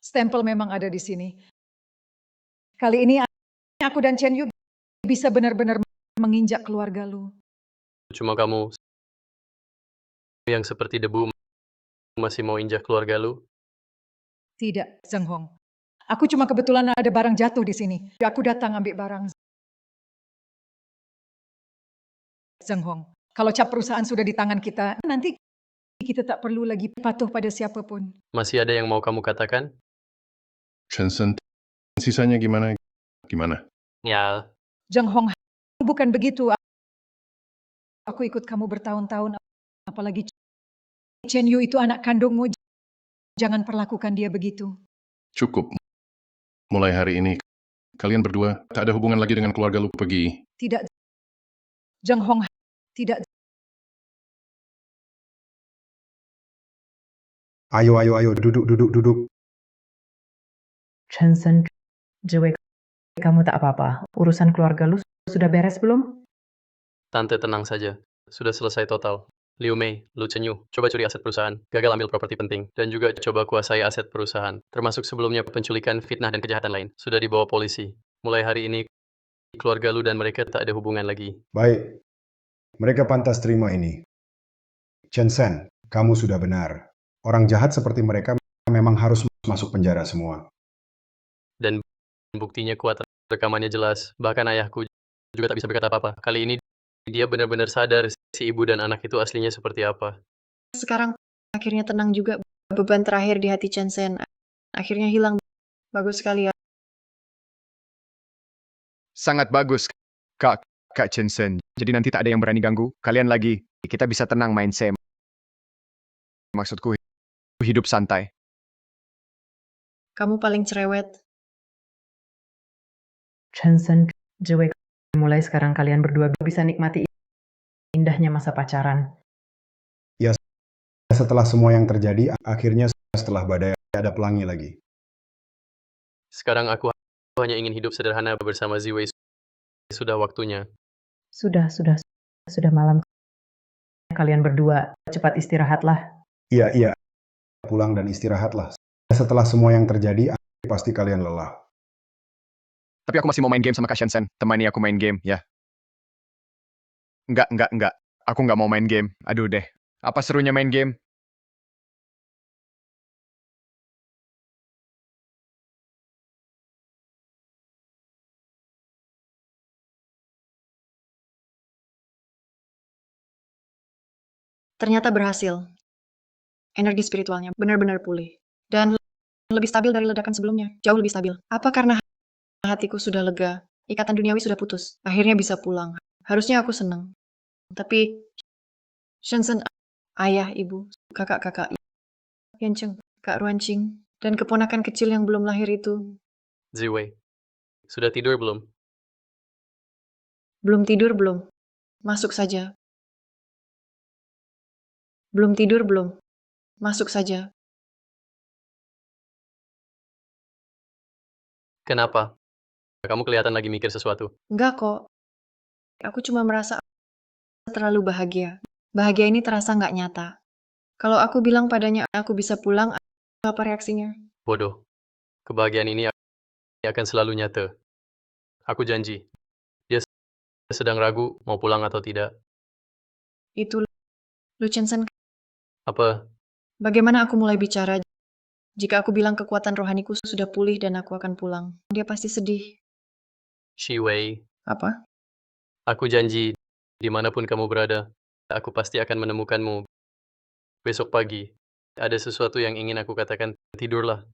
Stempel memang ada di sini. Kali ini aku dan Chen Yu bisa benar-benar menginjak keluarga Lu. Cuma kamu yang seperti debu masih mau injak keluarga lu. Tidak, Zheng Hong. Aku cuma kebetulan ada barang jatuh di sini. Aku datang ambil barang. Zheng Hong, kalau cap perusahaan sudah di tangan kita, nanti kita tak perlu lagi patuh pada siapapun. Masih ada yang mau kamu katakan? Jensen, sisanya gimana? Gimana? Ya, Zheng Hong, bukan begitu. Aku ikut kamu bertahun-tahun, apalagi Chen Yu itu anak kandungmu. Jangan perlakukan dia begitu. Cukup. Mulai hari ini, kalian berdua tak ada hubungan lagi dengan keluarga Lu. Pergi. Tidak, Zheng Hong, tidak. Ayo, ayo, ayo, duduk, duduk, duduk. Jensen, Ziwei, kamu tak apa-apa. Urusan keluarga lu sudah beres belum? tante tenang saja. Sudah selesai total. Liu Mei, Lu Chenyu, coba curi aset perusahaan, gagal ambil properti penting, dan juga coba kuasai aset perusahaan, termasuk sebelumnya penculikan, fitnah, dan kejahatan lain. Sudah dibawa polisi. Mulai hari ini, keluarga Lu dan mereka tak ada hubungan lagi. Baik, mereka pantas terima ini. Jensen, kamu sudah benar. Orang jahat seperti mereka memang harus masuk penjara semua. Dan buktinya kuat, rekamannya jelas. Bahkan ayahku juga tak bisa berkata apa-apa. Kali ini dia benar-benar sadar si ibu dan anak itu aslinya seperti apa. Sekarang akhirnya tenang juga. Beban terakhir di hati Jensen akhirnya hilang. Bagus sekali ya. Sangat bagus, Kak Jensen. Jadi nanti tak ada yang berani ganggu kalian lagi. Kita bisa tenang main sem. Maksudku, hidup santai. Kamu paling cerewet. Jensen, Ziwei, mulai sekarang kalian berdua bisa nikmati indahnya masa pacaran. Ya, setelah semua yang terjadi, akhirnya setelah badai ada pelangi lagi. Sekarang aku hanya ingin hidup sederhana bersama Ziwei. Sudah waktunya. Sudah malam. Kalian berdua cepat istirahatlah. Iya, iya. Pulang dan istirahatlah. Setelah semua yang terjadi, pasti kalian lelah. Tapi aku masih mau main game sama Kak Jensen. Temani aku main game, ya. Enggak. Aku nggak mau main game. Aduh deh. Apa serunya main game? Ternyata berhasil. Energi spiritualnya benar-benar pulih. Dan lebih stabil dari ledakan sebelumnya. Jauh lebih stabil. Apa karena hatiku sudah lega? Ikatan duniawi sudah putus. Akhirnya bisa pulang. Harusnya aku senang. Tapi Shenzhen, ayah, ibu, kakak-kakak, Yancheng, Kak Ruanqing, dan keponakan kecil yang belum lahir itu Ziwei, sudah tidur belum? belum tidur belum. Masuk saja. Belum tidur belum. Masuk saja. Kenapa? Kamu kelihatan lagi mikir sesuatu. Enggak kok. Aku cuma merasa terlalu bahagia. Bahagia ini terasa nggak nyata. Kalau aku bilang padanya aku bisa pulang, apa reaksinya? Bodoh. Kebahagiaan ini akan selalu nyata. Aku janji. Dia sedang ragu mau pulang atau tidak. Itu Lu Chensen, Apa? bagaimana aku mulai bicara jika aku bilang kekuatan rohaniku sudah pulih dan aku akan pulang? Dia pasti sedih. Shiwei, Apa? aku janji, dimanapun kamu berada, aku pasti akan menemukanmu besok pagi. Ada sesuatu yang ingin aku katakan, tidurlah.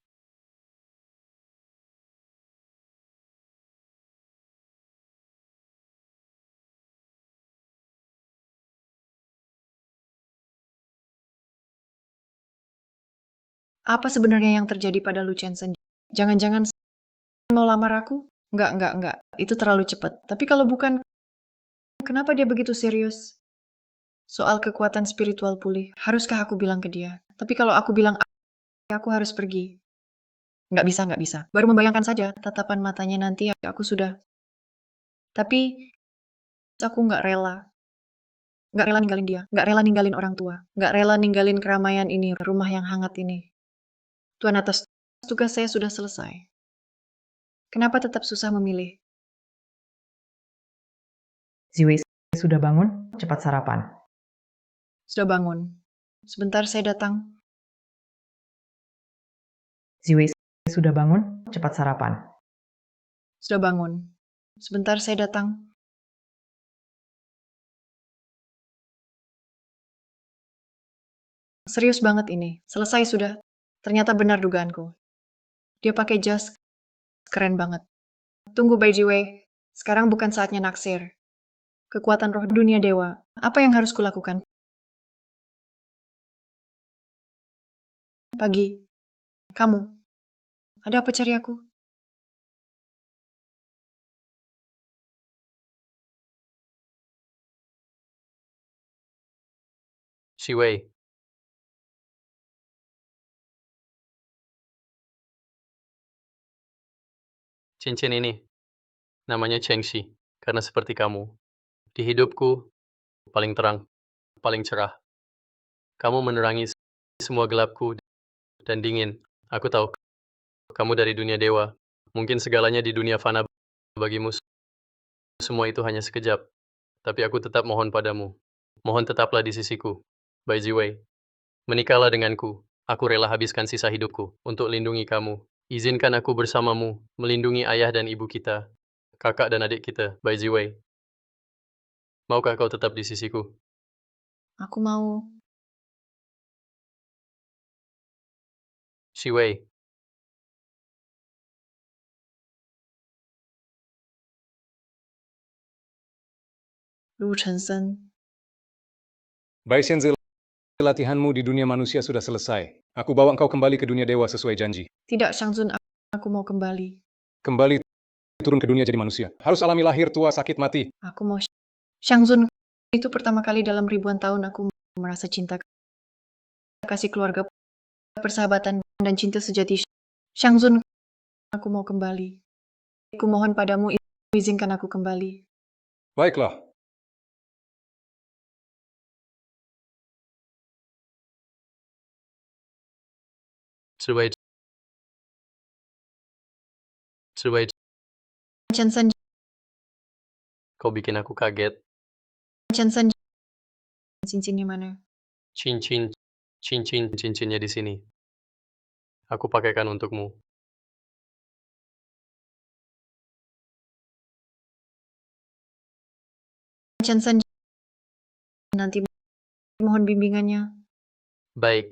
Apa sebenarnya yang terjadi pada Lu Chensen? Jangan-jangan mau lamar aku? Enggak. Itu terlalu cepat. Tapi kalau bukan, kenapa dia begitu serius? Soal kekuatan spiritual pulih, haruskah aku bilang ke dia? Tapi kalau aku bilang aku harus pergi. Nggak bisa. Baru membayangkan saja tatapan matanya nanti aku sudah. Tapi aku nggak rela. Nggak rela ninggalin dia. Nggak rela ninggalin orang tua. Nggak rela ninggalin keramaian ini, rumah yang hangat ini. Tuan atas, tugas saya sudah selesai. Kenapa tetap susah memilih? Ziwei sudah bangun, cepat sarapan. Sudah bangun. Sebentar saya datang. Ziwei sudah bangun, cepat sarapan. Sudah bangun. Sebentar saya datang. Serius banget ini. Selesai sudah. Ternyata benar dugaanku. Dia pakai jas. Keren banget. Tunggu Bai Jiwei. Sekarang bukan saatnya naksir. Kekuatan roh dunia dewa. Apa yang harus kulakukan? Pagi. Kamu. Ada apa cari aku? Shiwei, cincin ini, namanya Chengxi, karena seperti kamu. Di hidupku, paling terang, paling cerah. Kamu menerangi semua gelapku dan dingin. Aku tahu kamu dari dunia dewa. Mungkin segalanya di dunia fana bagimu. Semua itu hanya sekejap. Tapi aku tetap mohon padamu. Mohon tetaplah di sisiku. Bai Jiwei, menikahlah denganku. Aku rela habiskan sisa hidupku untuk lindungi kamu. Izinkan aku bersamamu, melindungi ayah dan ibu kita, kakak dan adik kita, Bai Jiwei. Maukah kau tetap di sisiku? Aku mau. Shiwei, Lu Chensen. Bai Shenzhen, latihanmu di dunia manusia sudah selesai. Aku bawa engkau kembali ke dunia dewa sesuai janji. Tidak, Shangzun. Aku mau kembali. Kembali turun ke dunia jadi manusia. Harus alami lahir, tua, sakit, mati. Aku mau. Shangzun. Itu pertama kali dalam ribuan tahun aku merasa cinta. Kasih keluarga, persahabatan, dan cinta sejati. Shangzun. Aku mau kembali. Aku mohon padamu, izinkan aku kembali. Baiklah. Shiwei, Shiwei, Chensen. kau bikin aku kaget. Chensen. Cincinnya mana? Cincinnya di sini. Aku pakaikan untukmu. Chensen. Nanti mohon bimbingannya. Baik,